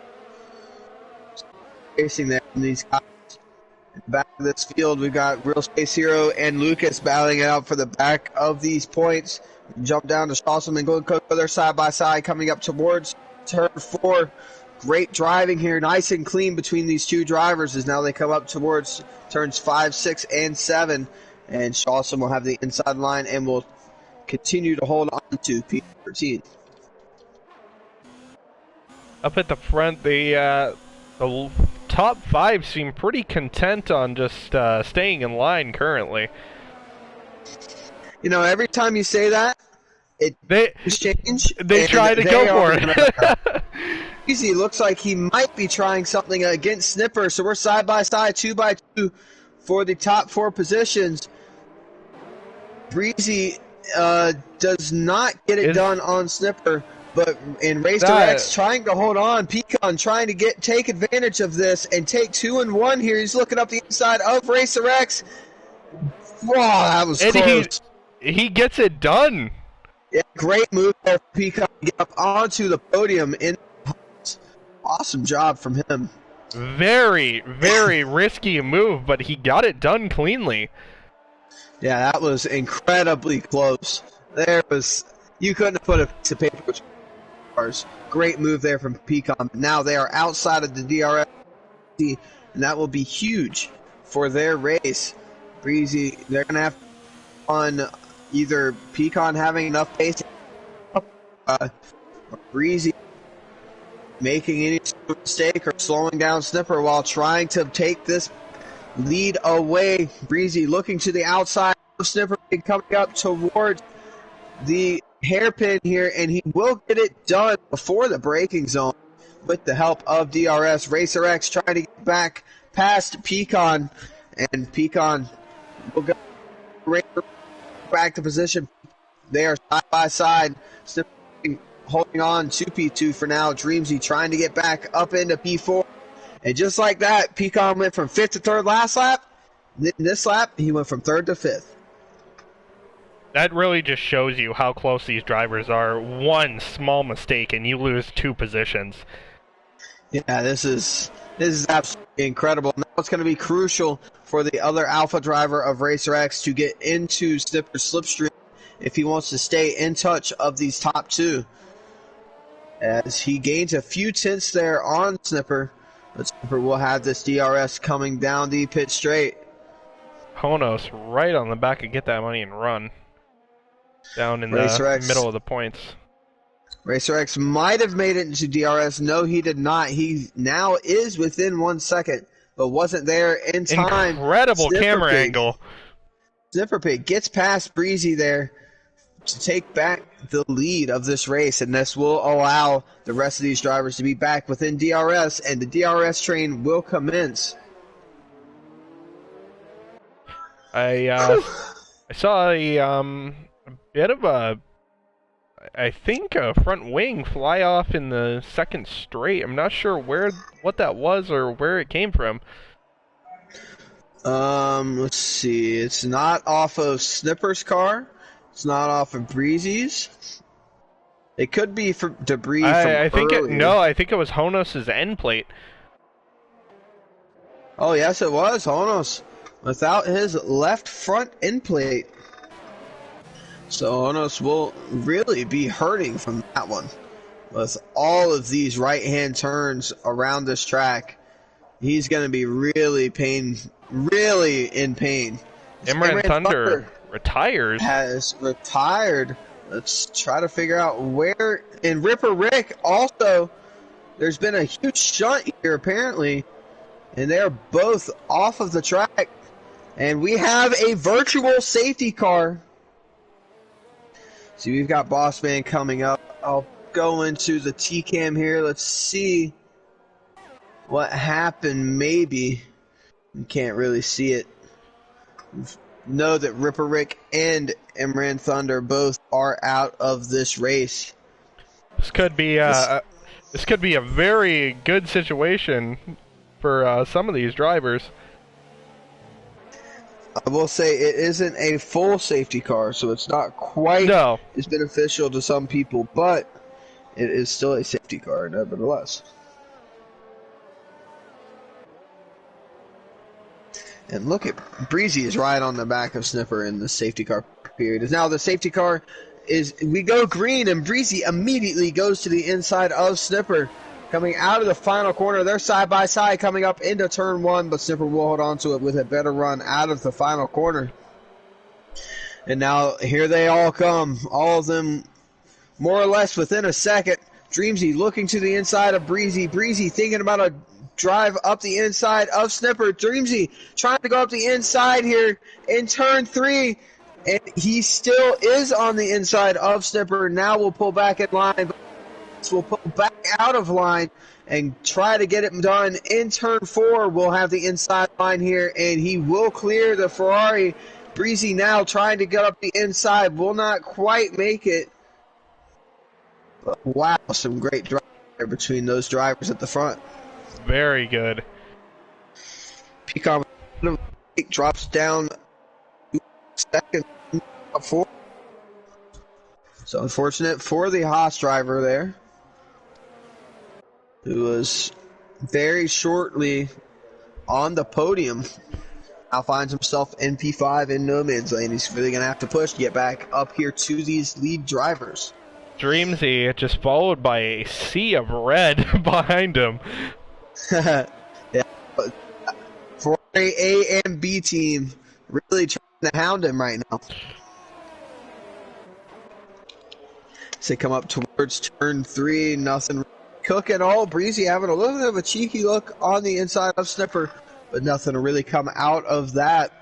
Racing there from these guys. Back of this field, we've got Real Space Hero and Lucas battling it out for the back of these points. Jump down to Shawsome and Glenn Coco. They're side by side coming up towards turn 4. Great driving here, nice and clean between these 2 drivers as now they come up towards turns 5, 6, and 7. and Shawson will have the inside line and will continue to hold on to P13.
Up at the front, the top 5 seem pretty content on just staying in line currently.
You know, every time you say that,
They try to go for it.
Easy looks like he might be trying something against Snipper, so we're side by side, 2 by 2 for the top 4 positions. Breezy does not get it done on Snipper, but in Racer X trying to hold on. Pecan trying to take advantage of this and take 2 and 1 here. He's looking up the inside of Racer X. Wow, that was close.
He gets it done.
Yeah, great move there for Pecan to get up onto the podium. Awesome job from him.
Very, very risky move, but he got it done cleanly.
Yeah, that was incredibly close. You couldn't have put a piece of paper with cars. Great move there from Pecan. Now they are outside of the DRS, and that will be huge for their race. Breezy, they're going to have on either Pecan having enough pace, or Breezy making any sort of mistake or slowing down Snipper while trying to take this lead away. Breezy looking to the outside of Snipper, coming up towards the hairpin here, and he will get it done before the braking zone with the help of DRS. Racer X trying to get back past Pecan, and Pecan will go back to position. They are side by side. Snipper holding on to P2 for now. Dreamsy trying to get back up into P4. And just like that, Pecan went from 5th to 3rd last lap. This lap, he went from 3rd to 5th.
That really just shows you how close these drivers are. One small mistake and you lose 2 positions. Yeah,
this is absolutely incredible. Now it's going to be crucial for the other alpha driver of Racer X to get into Snipper's slipstream if he wants to stay in touch of these top 2. As he gains a few tenths there on Snipper, but Snipper will have this DRS coming down the pit straight.
Honos right on the back and get that money and run. Down in the middle of the points.
Racer X might have made it into DRS. No, he did not. He now is within 1 second, but wasn't there in time.
Incredible camera angle.
Snipper Pig gets past Breezy there to take back the lead of this race, and this will allow the rest of these drivers to be back within DRS, and the DRS train will commence.
I saw a bit of a front wing fly off in the second straight. I'm not sure what that was or where it came from.
Let's see. It's not off of Snipper's car. It's not off of Breezy's. It could be for debris from
I think
earlier.
I think it was Honos's end plate.
Oh yes, it was Honos without his left front end plate. So Honos will really be hurting from that one. With all of these right-hand turns around this track, he's going to be really in pain.
Imran Thunder retires.
Has retired. Let's try to figure out where. And Ripper Rick also, there's been a huge shunt here apparently, and they're both off of the track. And we have a virtual safety car. See, we've got Boss Man coming up. I'll go into the T-Cam here. Let's see what happened maybe. You can't really see it. Know that Ripper Rick and Imran Thunder both are out of this race.
This could be a very good situation for some of these drivers.
I will say it isn't a full safety car, so it's not quite as beneficial to some people, but it is still a safety car nevertheless. And look at Breezy is right on the back of Snipper in the safety car period. Now the safety car we go green, and Breezy immediately goes to the inside of Snipper. Coming out of the final corner, they're side by side coming up into turn 1, but Snipper will hold on to it with a better run out of the final corner. And now here they all come. All of them more or less within a second. Dreamsy looking to the inside of Breezy. Breezy thinking about a drive up the inside of Snipper. Dreamsy trying to go up the inside here in turn 3. And he still is on the inside of Snipper. Now we'll pull back in line. We'll pull back out of line and try to get it done in turn 4. We'll have the inside line here, and he will clear the Ferrari. Breezy now trying to get up the inside. Will not quite make it. But wow, some great drive there between those drivers at the front.
Very good.
Peacock drops down second, 4. So unfortunate for the Haas driver there, who was very shortly on the podium. Now finds himself in P5 in no man's lane. He's really going to have to push to get back up here to these lead drivers.
Dreamsy just followed by a sea of red behind him.
Yeah. For A and B team, really trying to hound him right now. As they come up towards turn 3, nothing cooking. Oh, Breezy having a little bit of a cheeky look on the inside of Snipper, but nothing to really come out of that.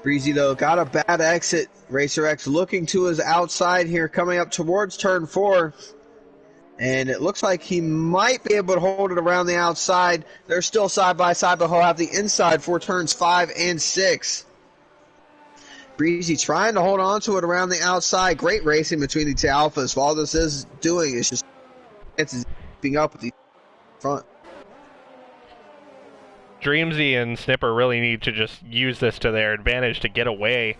Breezy, though, got a bad exit. Racer X looking to his outside here, coming up towards turn 4. And it looks like he might be able to hold it around the outside. They're still side by side, but he'll have the inside for turns 5 and 6. Breezy trying to hold on to it around the outside. Great racing between the two alphas. All this is doing is just keeping up with the front.
Dreamsy and Snipper really need to just use this to their advantage to get away.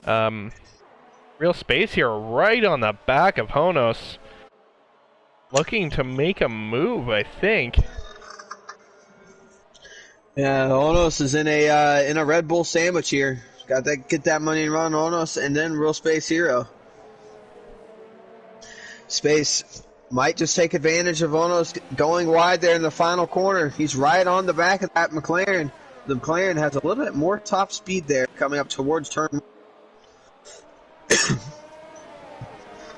Real space here right on the back of Honos. Looking to make a move, I think.
Yeah, Honos is in a Red Bull sandwich here. Got to get that money and run, Honos, and then Real Space Hero. Space might just take advantage of Honos going wide there in the final corner. He's right on the back of that McLaren. The McLaren has a little bit more top speed there coming up towards turn.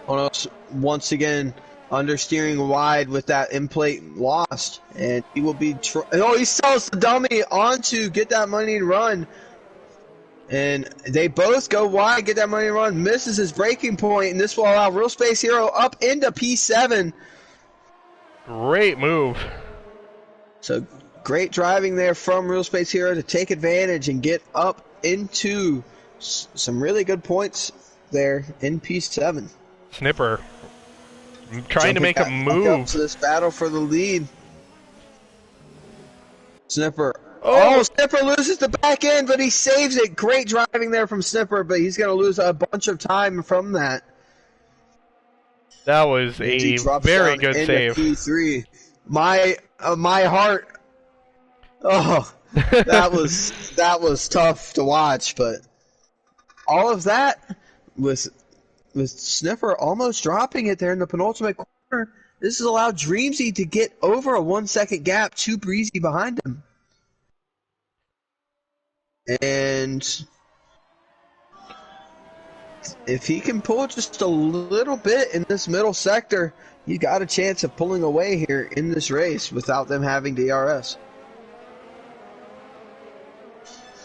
Honos once again understeering wide with that in plate lost, and he will be. He sells the dummy on to get that money and run. And they both go wide, get that money and run, misses his breaking point, and this will allow Real Space Hero up into P7.
Great move.
So great driving there from Real Space Hero to take advantage and get up into some really good points there in P7.
Snipper trying to make a move
to this battle for the lead. Snipper. Oh, Snipper loses the back end, but he saves it. Great driving there from Snipper, but he's going to lose a bunch of time from that.
That was a very good save.
P3. My heart. Oh, that was tough to watch, but all of that with Snipper almost dropping it there in the penultimate corner. This has allowed Dreamsy to get over a 1 second gap to Breezy behind him. And if he can pull just a little bit in this middle sector, he's got a chance of pulling away here in this race without them having DRS.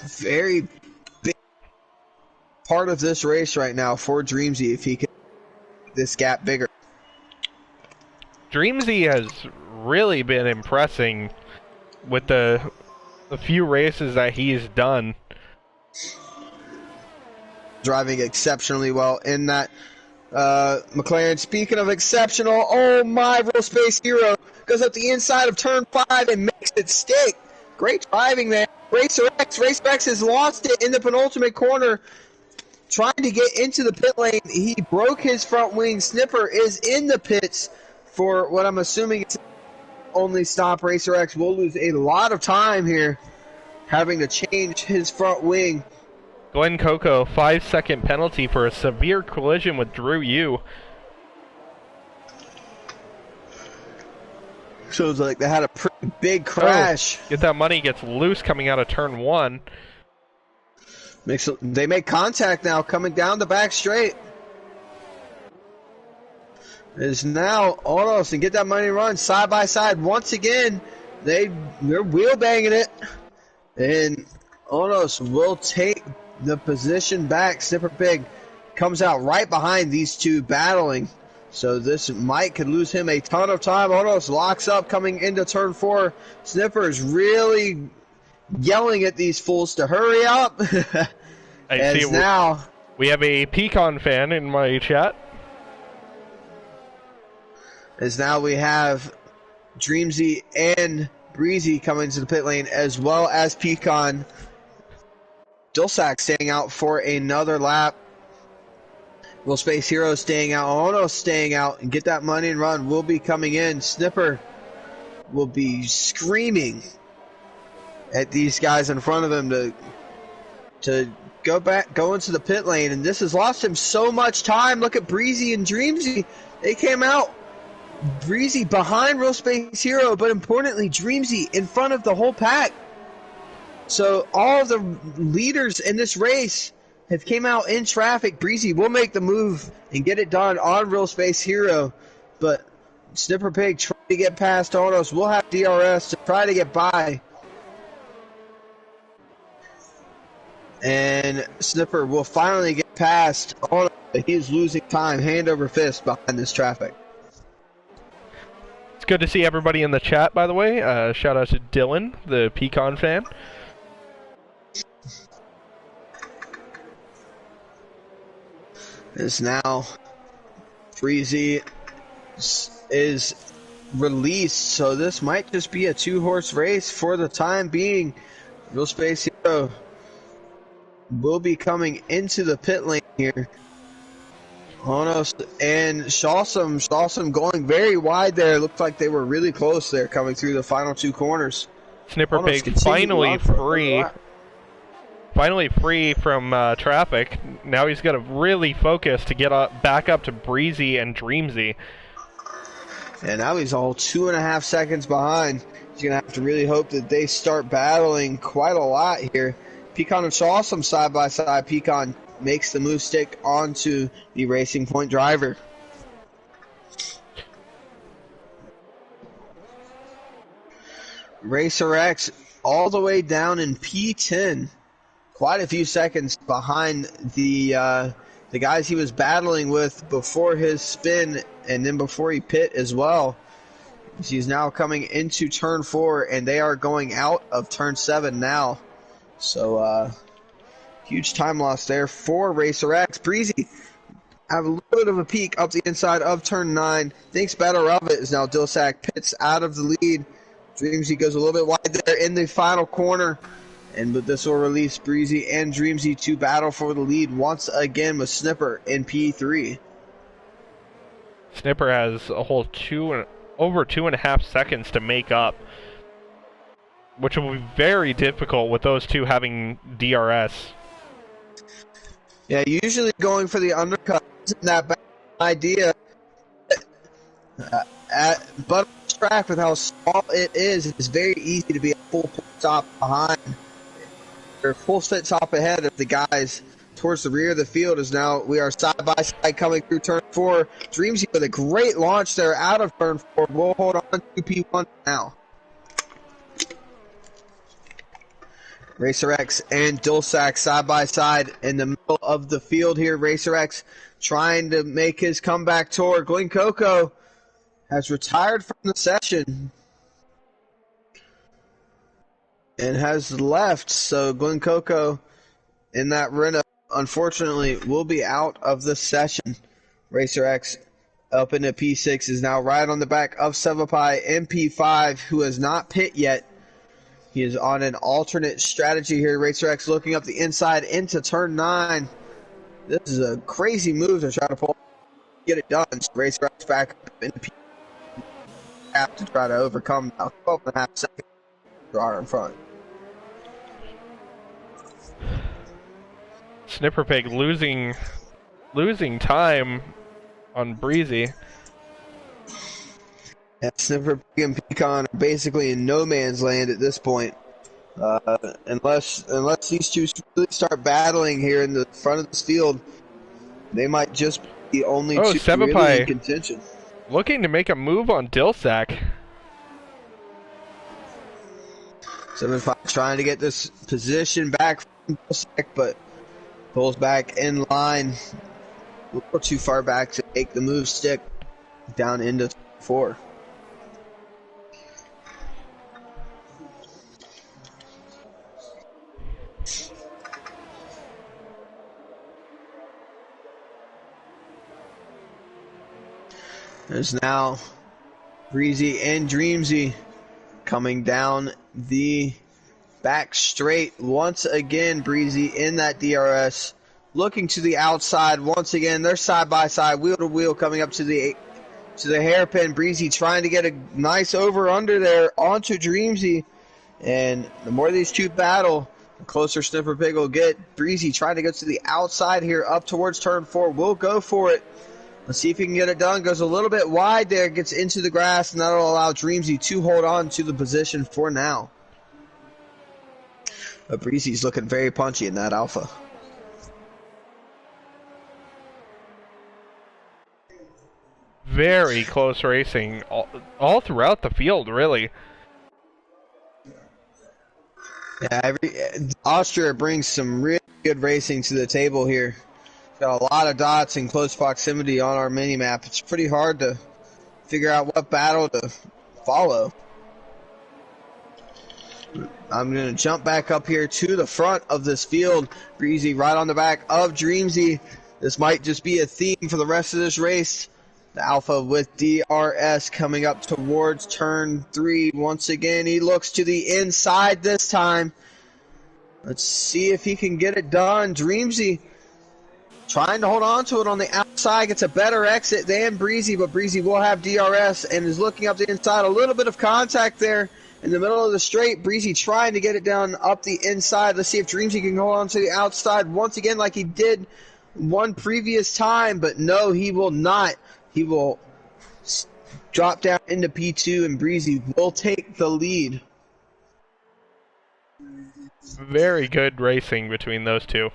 Very big part of this race right now for Dreamsy if he can make this gap bigger.
Dreamsy has really been impressing with the few races that he's done.
Driving exceptionally well in that McLaren. Speaking of exceptional, oh my, Real Space Hero goes up the inside of turn 5 and makes it stick. Great driving there. Racer X has lost it in the penultimate corner. Trying to get into the pit lane. He broke his front wing. Snipper is in the pits for what I'm assuming is only stop. Racer X will lose a lot of time here, having to change his front wing.
Glenn Coco, 5-second penalty for a severe collision with Drew Yu.
Shows like they had a pretty big crash.
Get that money, gets loose coming out of turn 1.
They make contact now, coming down the back straight. Is now Onos and get that money run side by side once again. They're wheel banging it, and Onos will take the position back. Snipper Pig comes out right behind these two battling, so this might could lose him a ton of time. Onos locks up coming into turn 4. Snipper is really yelling at these fools to hurry up.
I see. Now we have a Pecan fan in my chat.
As now we have Dreamzy and Breezy coming to the pit lane, as well as Pecan. Dulsac staying out for another lap. Will Space Hero staying out. Ono staying out. And get that money and run will be coming in. Snipper will be screaming at these guys in front of him to go into the pit lane. And this has lost him so much time. Look at Breezy and Dreamzy. They came out. Breezy behind Real Space Hero, but importantly, Dreamzy in front of the whole pack. So all of the leaders in this race have came out in traffic. Breezy will make the move and get it done on Real Space Hero, but Snipper Pig trying to get past Onos. We'll have DRS to try to get by. And Snipper will finally get past Onos. He's losing time, hand over fist behind this traffic.
It's good to see everybody in the chat, by the way. Shout out to Dylan, the Pecan fan.
Is now Breezy is released, so this might just be a 2-horse race for the time being. Real Space Hero will be coming into the pit lane here. Onos and Shawsome going very wide there. Looked like they were really close there coming through the final 2 corners.
Snipper Pig finally free. Finally free from traffic. Now he's got to really focus to get back up to Breezy and Dreamzy.
And now he's all 2.5 seconds behind. He's going to have to really hope that they start battling quite a lot here. Pecan and Shawsome side by side. Pecan makes the move stick onto the Racing Point driver. Racer X all the way down in P10. Quite a few seconds behind the guys he was battling with before his spin and then before he pit as well. He's now coming into turn 4 and they are going out of turn 7 now. So, huge time loss there for Racer X. Breezy have a little bit of a peek up the inside of turn 9. Thinks better of it as now Dulsac pits out of the lead. Dreamzy goes a little bit wide there in the final corner. And but this will release Breezy and Dreamzy to battle for the lead once again with Snipper in P3.
Snipper has a whole over 2.5 seconds to make up, which will be very difficult with those two having DRS.
Yeah, usually going for the undercut isn't that bad idea. But on this track, with how small it is, it's very easy to be a full stop behind. Or full fit top ahead of the guys towards the rear of the field. As now we are side by side coming through turn 4. Dreamzy with a great launch there out of turn 4. We'll hold on to P1 now. Racer X and Dulsac side by side in the middle of the field here. Racer X trying to make his comeback tour. Glenn Coco has retired from the session and has left, so Glenn Coco in that run-up, unfortunately, will be out of the session. Racer X up into P6 is now right on the back of Sevapai in P5, who has not pit yet. He is on an alternate strategy here. Racer X looking up the inside into turn 9. This is a crazy move to try to get it done. So Racer X back up into P5 to try to overcome now 12.5 seconds draw in front.
Snipper Pig losing time on Breezy.
Yeah, Snipper Pig and Pecan are basically in no man's land at this point. Unless these two really start battling here in the front of this field, they might just be the only two really in contention.
Looking to make a move on Dilsack.
7-5 trying to get this position back from Dilsack, but pulls back in line. A little too far back to take the move stick down into 4. There's now Breezy and Dreamsy coming down the back straight once again. Breezy in that DRS, looking to the outside once again. They're side by side, wheel to wheel, coming up to the hairpin. Breezy trying to get a nice over under there onto Dreamsy, and the more these two battle, the closer Sniffer Pig will get. Breezy trying to go to the outside here, up towards turn 4. Will go for it. Let's see if he can get it done. Goes a little bit wide there, gets into the grass, and that'll allow Dreamsy to hold on to the position for now. But Breezy's looking very punchy in that Alpha.
Very close racing all throughout the field, really.
Yeah, Austria brings some really good racing to the table here. Got a lot of dots in close proximity on our mini-map. It's pretty hard to figure out what battle to follow. I'm going to jump back up here to the front of this field. Breezy right on the back of Dreamsy. This might just be a theme for the rest of this race. The Alpha with DRS coming up towards turn 3. Once again, he looks to the inside this time. Let's see if he can get it done. Dreamsy trying to hold on to it on the outside, gets a better exit than Breezy, but Breezy will have DRS and is looking up the inside. A little bit of contact there in the middle of the straight. Breezy trying to get it down up the inside. Let's see if Dreamsy can hold on to the outside once again like he did one previous time, but no, he will not. He will drop down into P2, and Breezy will take the lead.
Very good racing between those two.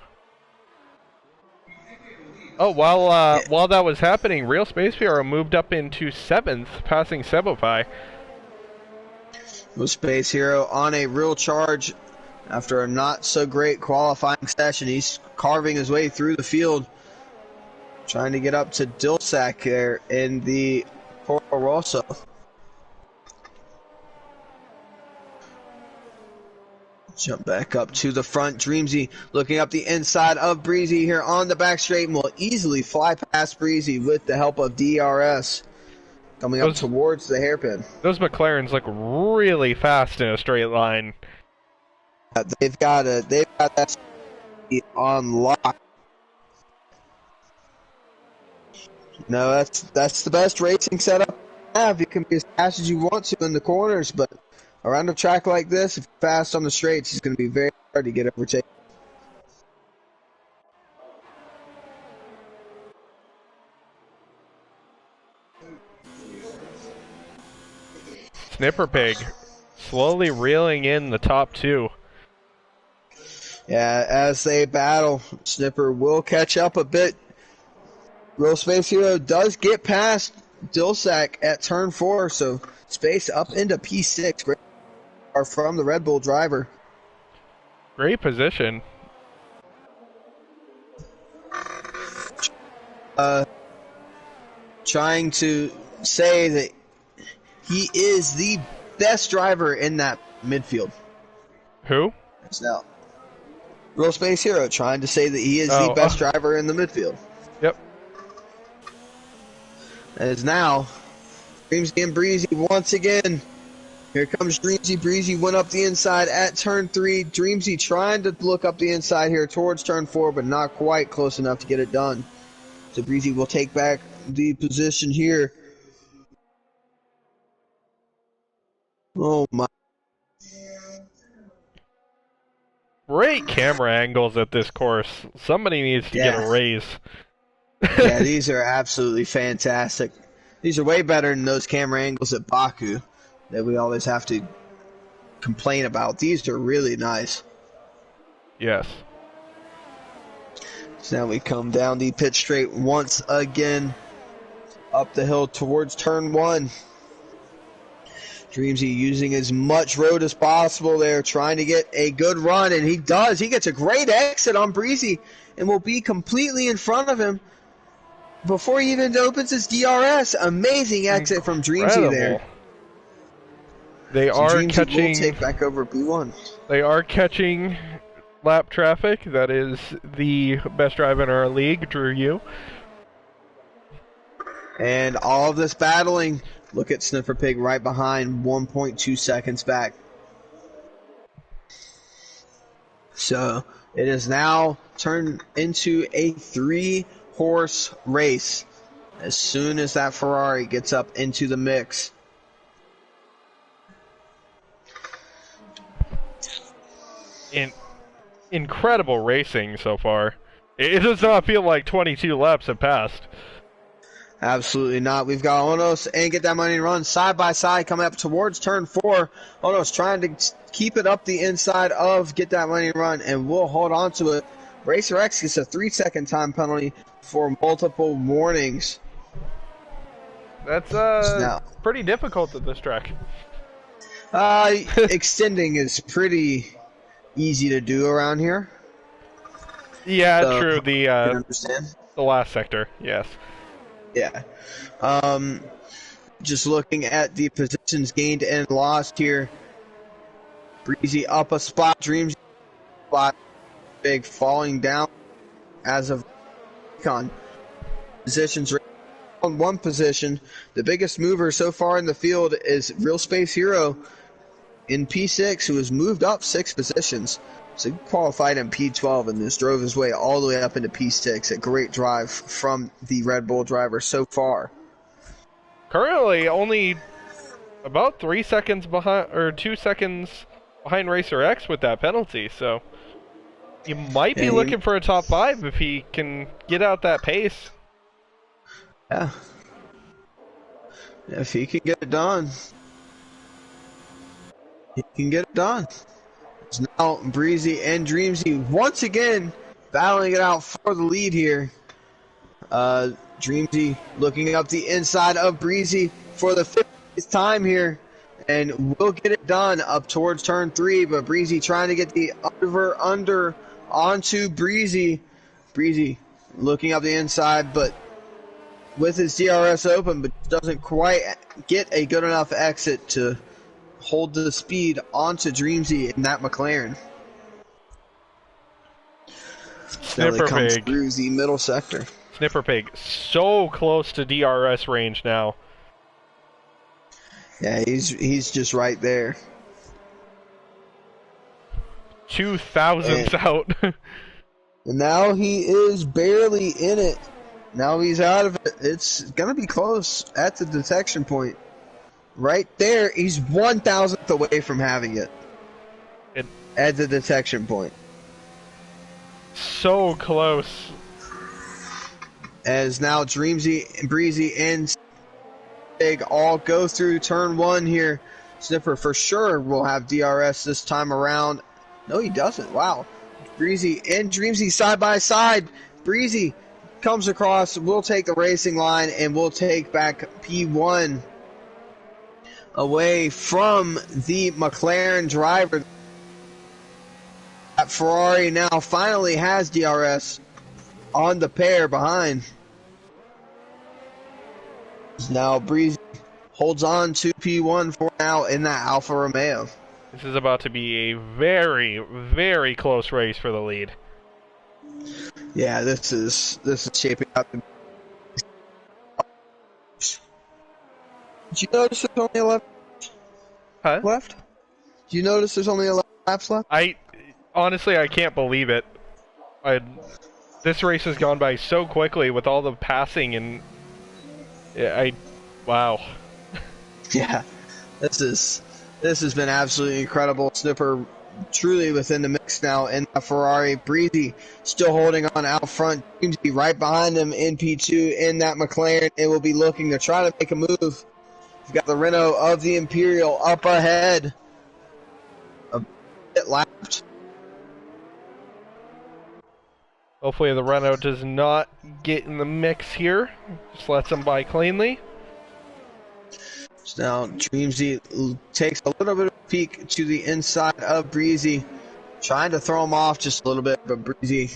Oh, while that was happening, Real Space Hero moved up into 7th, passing Sebopie.
Real Space Hero on a real charge after a not so great qualifying session. He's carving his way through the field, trying to get up to Dilsack there in the Toro Rosso. Jump back up to the front. Dreamsy looking up the inside of Breezy here on the back straight, and will easily fly past Breezy with the help of DRS. Coming up towards the hairpin.
Those McLarens look really fast in a straight line.
They've got that on lock. No, that's the best racing setup you have. You can be as fast as you want to in the corners, but around a track like this, if you're fast on the straights, it's going to be very hard to get overtaken.
Sniffer Pig slowly reeling in the top 2.
Yeah, as they battle, Sniffer will catch up a bit. Real Space Hero does get past Dilsack at turn 4, so Space up into P6. Great from the Red Bull driver.
Great position.
Trying to say that he is the best driver in that midfield.
Who?
It's now Real Space Hero trying to say that he is the best driver in the midfield.
Yep.
As now Dreamsy and Breezy once again. Here comes Dreamsy. Breezy went up the inside at turn 3. Dreamsy trying to look up the inside here towards turn 4, but not quite close enough to get it done. So Breezy will take back the position here. Oh my.
Great camera angles at this course. Somebody needs to get a raise.
Yeah, these are absolutely fantastic. These are way better than those camera angles at Baku that we always have to complain about. These are really nice.
Yes.
So now we come down the pit straight once again, up the hill towards turn 1. Dreamsy using as much road as possible there, trying to get a good run, and he does. He gets a great exit on Breezy and will be completely in front of him before he even opens his DRS. Amazing exit from Dreamsy there.
They
So
are
Dreamsy
catching.
will take back over P1.
They are catching lap traffic. That is the best drive in our league, Drew Yu.
And all of this battling. Look at Sniffer Pig right behind, 1.2 seconds back. So it is now turned into a 3-horse race as soon as that Ferrari gets up into the mix.
Incredible racing so far. It does not feel like 22 laps have passed.
Absolutely not. We've got Onos and Get That Money and Run side by side coming up towards turn 4. Onos trying to keep it up the inside of Get That Money and Run, and we'll hold on to it. Racer X gets a 3-second time penalty for multiple warnings.
That's pretty difficult at this track.
Extending is pretty easy to do around here.
Yeah,
So,
true.
I can understand.
The last sector, yes.
Yeah. Just looking at the positions gained and lost here. Breezy up a spot, Dreams spot, Big falling down as of Econ. Positions on one position. The biggest mover so far in the field is Real Space Hero in P6, who has moved up 6 positions. So he qualified in P12 and just drove his way all the way up into P6. A great drive from the Red Bull driver so far.
Currently only about 3 seconds behind, or 2 seconds behind Racer X with that penalty, so you might be looking for a top 5 if he can get out that pace.
Yeah. If he can get it done, he can get it done. It's now Breezy and Dreamsy once again battling it out for the lead here. Dreamsy looking up the inside of Breezy for the 5th time here, and will get it done up towards turn 3, but Breezy trying to get the under onto Breezy. Breezy looking up the inside, but with his DRS open, but doesn't quite get a good enough exit to hold the speed onto Dreamsy in that McLaren.
Sniffer
comes
Pig
through the middle sector.
Sniffer Pig so close to DRS range now.
Yeah, he's just right there.
2 thousandths out.
And now he is barely in it. Now he's out of it. It's gonna be close at the detection point. Right there, he's 1,000th away from having it at the detection point.
So close.
As now Dreamsy, Breezy, and Big all go through turn 1 here. Sniffer for sure will have DRS this time around. No, he doesn't. Wow. Breezy and Dreamsy side by side. Breezy comes across, will take the racing line, and will take back P1 away from the McLaren driver. That Ferrari now finally has DRS on the pair behind. Now Breezy holds on to P1 for now in that Alfa Romeo.
This is about to be a very, very close race for the lead.
Yeah, this is shaping up. Did you notice there's only 11 left? Do you notice there's only 11 laps left?
Honestly, I can't believe it. This race has gone by so quickly with all the passing, and wow.
Yeah, this has been absolutely incredible. Sniffer truly within the mix now in the Ferrari. Breezy still holding on out front. Dreamsy right behind him in P2 in that McLaren. It will be looking to try to make a move. We've got the Renault of the Imperial up ahead. a bit lapped.
Hopefully the run-out does not get in the mix here. Just lets him by cleanly.
So now Dreamsy takes a little bit of a peek to the inside of Breezy, trying to throw him off just a little bit, but Breezy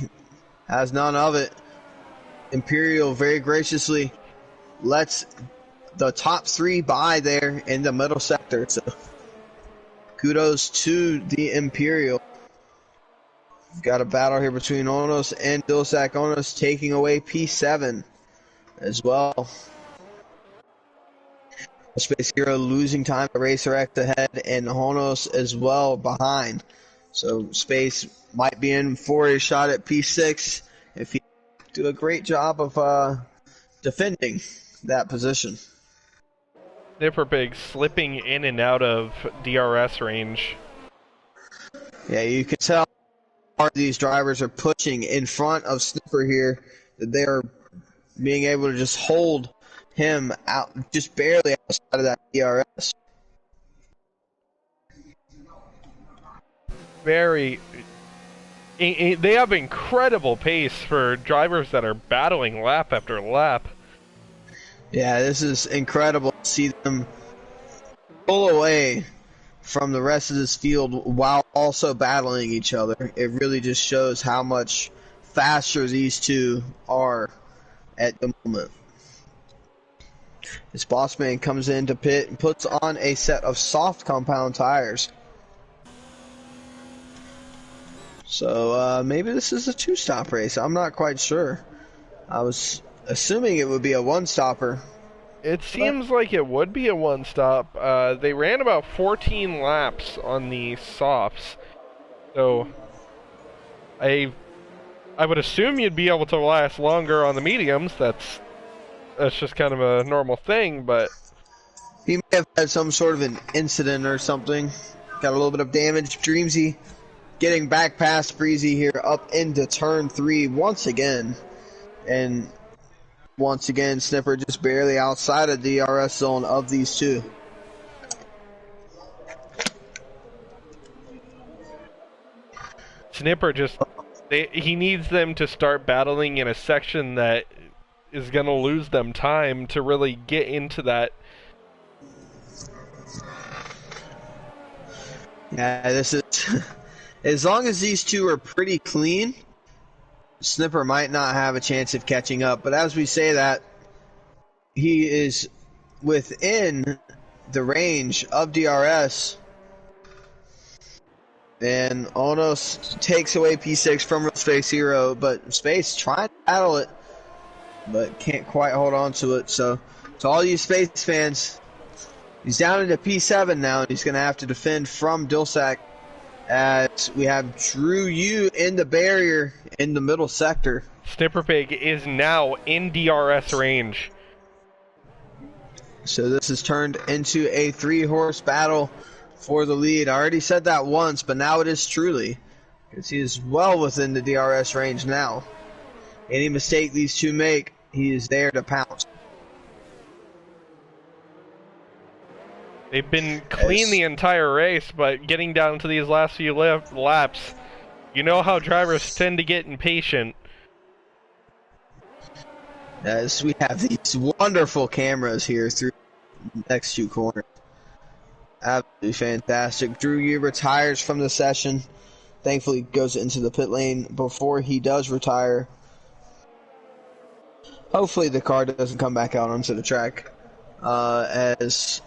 has none of it. Imperial very graciously lets the top three by there in the middle sector. So kudos to the Imperial. We've got a battle here between Onos and Dilsack. Onos taking away P7 as well. Space Hero losing time to Racer X ahead, and Honos as well behind. So Space might be in for a shot at P6 if he do a great job of defending that position.
Snipper Pig slipping in and out of DRS range.
Yeah, you can tell these drivers are pushing in front of Snipper here, that they're being able to just hold him out, just barely outside of that DRS.
They have incredible pace for drivers that are battling lap after lap.
Yeah, this is incredible to see them pull away from the rest of this field while also battling each other. It really just shows how much faster these two are at the moment. This boss man comes into pit and puts on a set of soft compound tires. So maybe this is a two-stop race. I'm not quite sure. I was assuming it would be a one-stopper.
It seems like it would be a one-stop. They ran about 14 laps on the softs. So I would assume you'd be able to last longer on the mediums. That's just kind of a normal thing, but
he may have had some sort of an incident or something. Got a little bit of damage. Dreamsy getting back past Breezy here up into turn 3 once again. And once again, Snipper just barely outside of the DRS zone of these two.
Snipper he needs them to start battling in a section that is going to lose them time to really get into that.
Yeah, this is... as long as these two are pretty clean, Snipper might not have a chance of catching up. But as we say that, he is within the range of DRS. And Onos takes away P6 from Space Hero, but Space trying to battle it, but can't quite hold on to it. So, to all you Space fans, he's down into P7 now, and he's going to have to defend from Dilsack, as we have Drew Yu in the barrier in the middle sector.
Snipper Pig is now in DRS range.
So this has turned into a 3-horse battle for the lead. I already said that once, but now it is truly, because he is well within the DRS range now. Any mistake these two make, he is there to pounce.
They've been clean the entire race, but getting down to these last few laps, you know how drivers tend to get impatient.
As we have these wonderful cameras here through the next two corners. Absolutely fantastic. Drew Yu retires from the session. Thankfully goes into the pit lane before he does retire. Hopefully the car doesn't come back out onto the track. As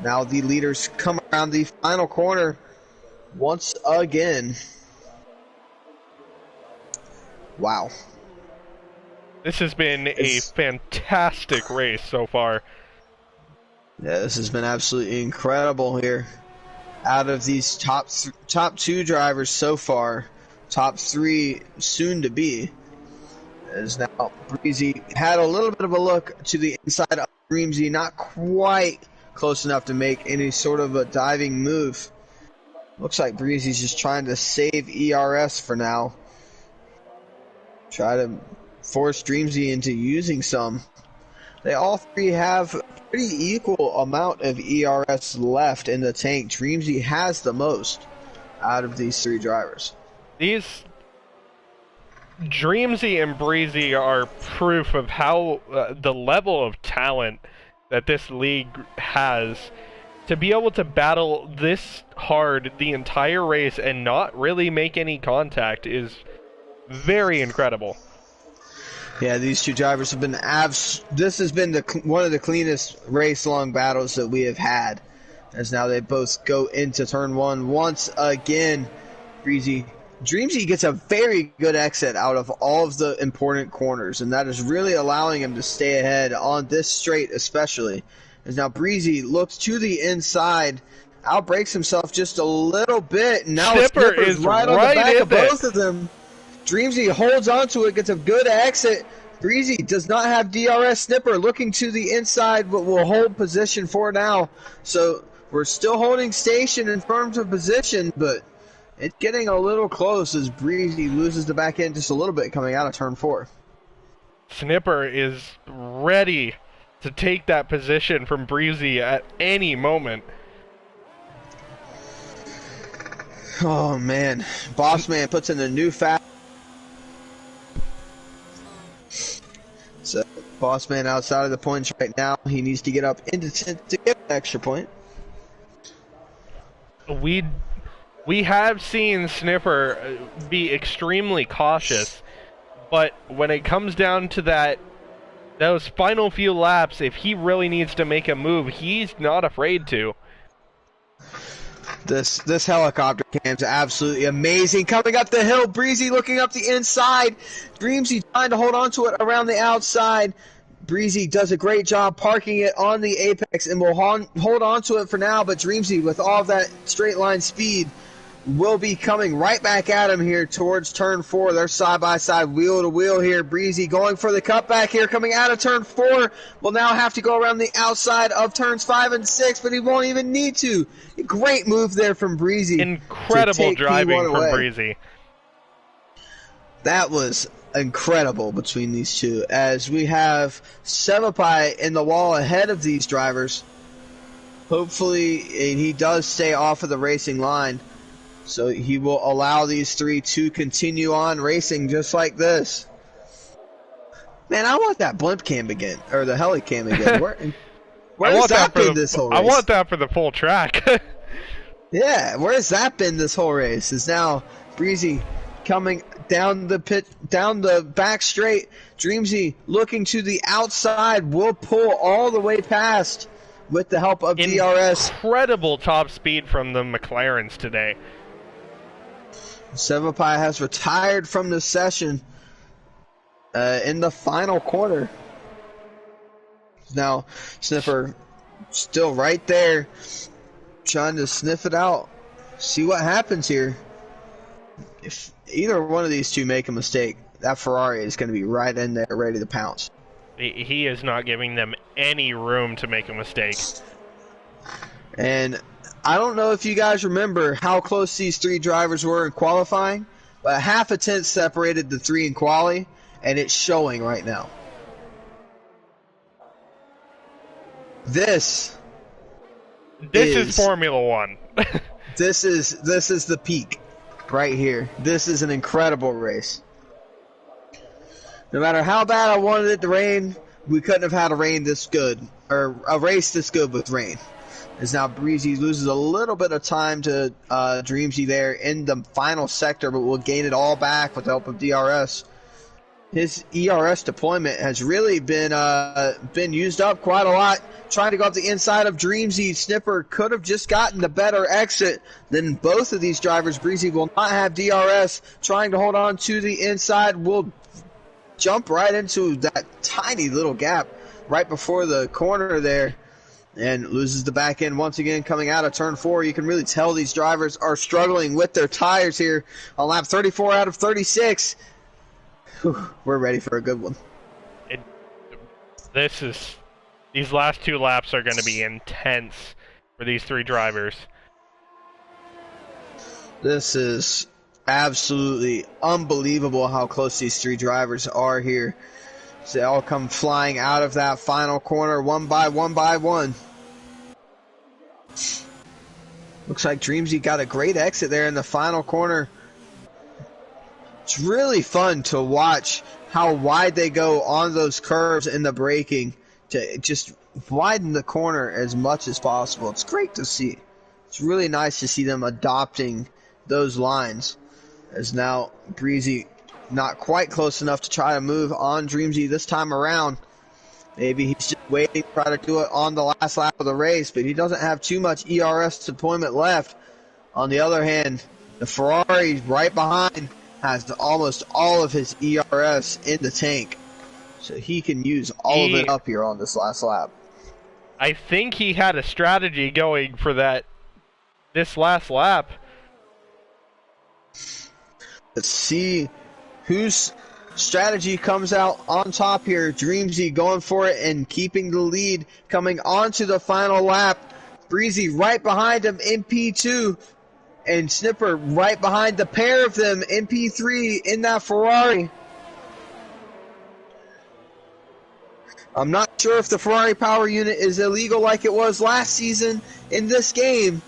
now the leaders come around the final corner once again. Wow.
This has been a fantastic race so far.
Yeah, this has been absolutely incredible here. Out of these top two drivers so far, top 3 soon to be, as now Breezy had a little bit of a look to the inside of Dreamsy, not quite close enough to make any sort of a diving move. Looks like Breezy's just trying to save ERS for now. Try to force Dreamsy into using some. They all three have a pretty equal amount of ERS left in the tank. Dreamsy has the most. out of these three drivers.
These Dreamsy and Breezy are proof of how the level of talent that this league has to be able to battle this hard the entire race and not really make any contact is very incredible.
Yeah, these two drivers have been this has been one of the cleanest race-long battles that we have had, as now they both go into turn one once again. Dreamsy gets a very good exit out of all of the important corners, and that is really allowing him to stay ahead on this straight especially. As now Breezy looks to the inside, outbrakes himself just a little bit, and now
Snipper
Snipper's
is
right on
right
the back
in
of
there.
both of them. Dreamsy holds onto it, gets a good exit. Breezy does not have DRS. Snipper looking to the inside, but will hold position for now. So we're still holding station in terms of position, but it's getting a little close as Breezy loses the back end just a little bit coming out of turn 4.
Snipper is ready to take that position from Breezy at any moment.
Oh man, Bossman puts in a new fast. So Bossman outside of the points right now. He needs to get up into 10th to get an extra point.
We have seen Snipper be extremely cautious, but when it comes down to those final few laps, if he really needs to make a move, he's not afraid to.
This helicopter cam's absolutely amazing. Coming up the hill, Breezy looking up the inside. Dreamsy trying to hold on to it around the outside. Breezy does a great job parking it on the apex and will hold on to it for now, but Dreamsy, with all of that straight line speed, will be coming right back at him here towards turn 4. They're side by side, wheel to wheel here. Breezy going for the cutback here, coming out of turn 4. Will now have to go around the outside of turns 5 and 6, but he won't even need to. Great move there from Breezy.
Incredible driving from Breezy.
That was incredible between these two, as we have Sevapai in the wall ahead of these drivers. Hopefully, he does stay off of the racing line, so he will allow these three to continue on racing just like this. Man, I want that blimp cam again, or the heli cam again. Where's that been this whole race?
I want that for the full track.
Yeah, where's that been this whole race? Is now Breezy coming down the back straight. Dreamsy looking to the outside, will pull all the way past with the help of DRS.
Incredible top speed from the McLarens today.
Sevapai has retired from the session in the final quarter. Now Sniffer still right there, trying to sniff it out. See what happens here. If either one of these two make a mistake, that Ferrari is going to be right in there ready to pounce.
He is not giving them any room to make a mistake.
And I don't know if you guys remember how close these three drivers were in qualifying, but half a tenth separated the three in quali, and it's showing right now. This
is Formula One.
This is the peak right here. This is an incredible race. No matter how bad I wanted it to rain, we couldn't have had a race this good with rain. As now Breezy loses a little bit of time to Dreamsy there in the final sector, but will gain it all back with the help of DRS. His ERS deployment has really been used up quite a lot. Trying to go up the inside of Dreamsy. Snipper could have just gotten the better exit than both of these drivers. Breezy will not have DRS. Trying to hold on to the inside, will jump right into that tiny little gap right before the corner there, and loses the back end once again coming out of turn 4. You can really tell these drivers are struggling with their tires here on lap 34 out of 36. We're ready for a good one.
These last two laps are going to be intense for these three drivers.
This is absolutely unbelievable how close these three drivers are here. So they all come flying out of that final corner one by one by one. Looks like Dreamsy got a great exit there in the final corner. It's really fun to watch how wide they go on those curves in the braking to just widen the corner as much as possible. It's great to see. It's really nice to see them adopting those lines. As now Breezy not quite close enough to try to move on Dreamsy this time around. Maybe he's just waiting to try to do it on the last lap of the race, but he doesn't have too much ERS deployment left. On the other hand, the Ferrari right behind has almost all of his ERS in the tank, so he can use all of it up here on this last lap.
I think he had a strategy going for this last lap.
Let's see whose strategy comes out on top here. Dreamsy going for it and keeping the lead, coming onto the final lap. Breezy right behind him in P2, and Snipper right behind the pair of them in P3 in that Ferrari. I'm not sure if the Ferrari power unit is illegal like it was last season in this game,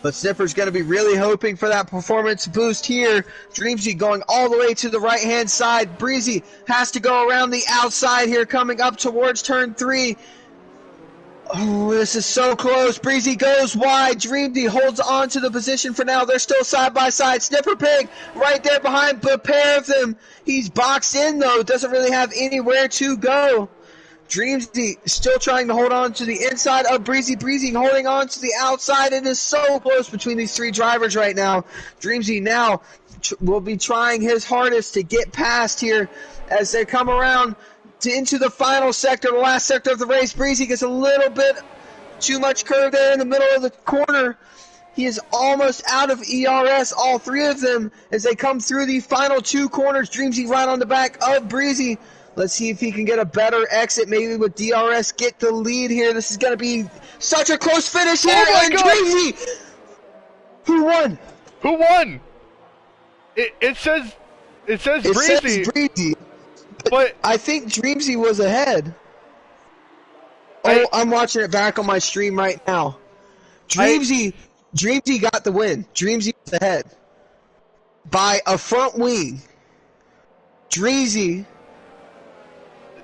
but Snipper's going to be really hoping for that performance boost here. Dreamsy going all the way to the right-hand side. Breezy has to go around the outside here, coming up towards turn 3. Oh, this is so close. Breezy goes wide. Dreamsy holds on to the position for now. They're still side by side. Snipper Pig right there behind the pair of them. He's boxed in, though. Doesn't really have anywhere to go. Dreamsy still trying to hold on to the inside of Breezy. Breezy holding on to the outside. It is so close between these three drivers right now. Dreamsy now will be trying his hardest to get past here as they come around into the final sector, the last sector of the race. Breezy gets a little bit too much curve there in the middle of the corner. He is almost out of ERS, all three of them, as they come through the final two corners. Dreamsy right on the back of Breezy. Let's see if he can get a better exit, maybe with DRS, get the lead here. This is going to be such a close finish here.
Oh
and Dreamsy! Who won?
Who won? It says Breezy.
It says Breezy.
But
I think Dreamsy was ahead. I'm watching it back on my stream right now. Dreamsy got the win. Dreamsy was ahead by a front wing. Dreamsy,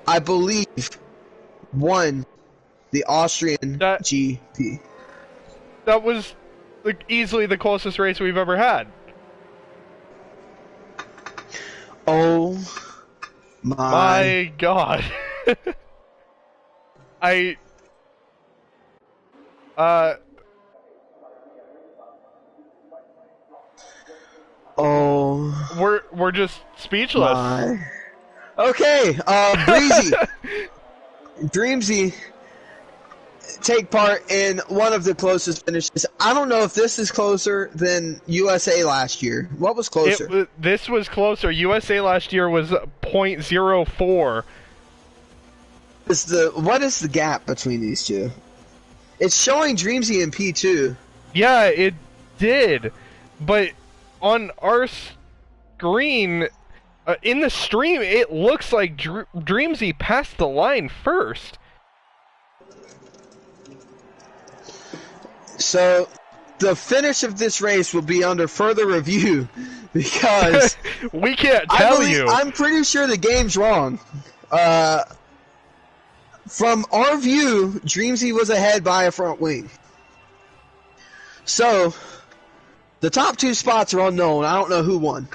I believe, won the Austrian GP.
That was easily the closest race we've ever had.
Oh my
God. We're just speechless.
Okay, Breezy, Dreamsy take part in one of the closest finishes. I don't know if this is closer than USA last year. What was closer?
This was closer. USA last year was 0.04.
What is the gap between these two? It's showing Dreamsy in P2.
Yeah, it did. But on our screen, in the stream, it looks like Dreamsy passed the line first.
So, the finish of this race will be under further review because
we can't tell you.
I'm pretty sure the game's wrong. From our view, Dreamsy was ahead by a front wing. So, the top two spots are unknown. I don't know who won.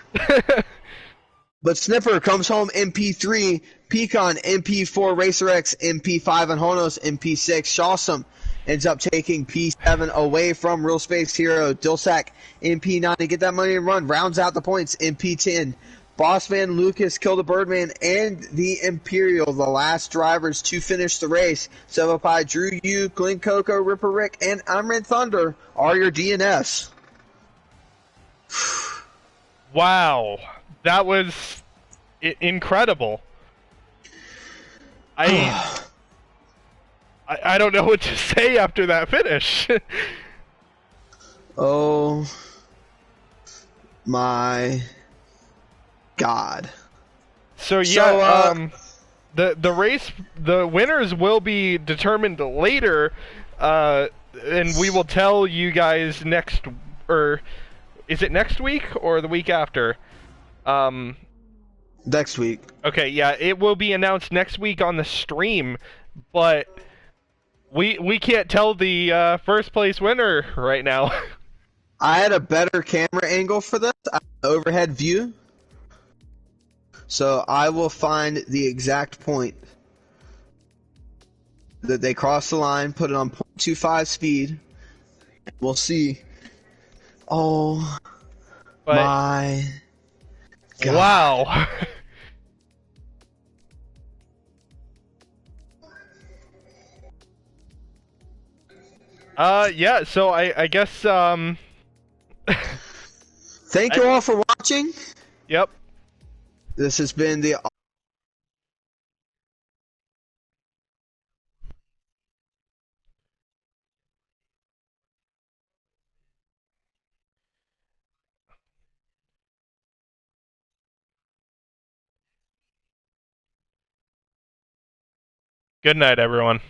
But Snipper comes home in P3, Pecan in P4, Racer X in P5, and Honos in P6. Shawsome ends up taking P7 away from Real Space Hero. Dilsack in P9 to get that money and run. Rounds out the points in P10. Bossman, Lucas, Kill the Birdman, and the Imperial, the last drivers to finish the race. Sevapai, Drew Yu, Glenn Coco, Ripper Rick, and Amrin Thunder are your DNS.
Wow. That was incredible. I don't know what to say after that finish.
Oh my God.
So yeah, the race, the winners will be determined later. and we will tell you guys or is it next week or the week after?
Next week.
Okay, yeah, it will be announced next week on the stream, but we can't tell the first place winner right now.
I had a better camera angle for this, overhead view. So I will find the exact point that they cross the line, put it on 0.25 speed. We'll see. Oh
But,
my God.
wow. Yeah, so I guess,
Thank you all for watching.
Yep.
This has been the
Good night, everyone.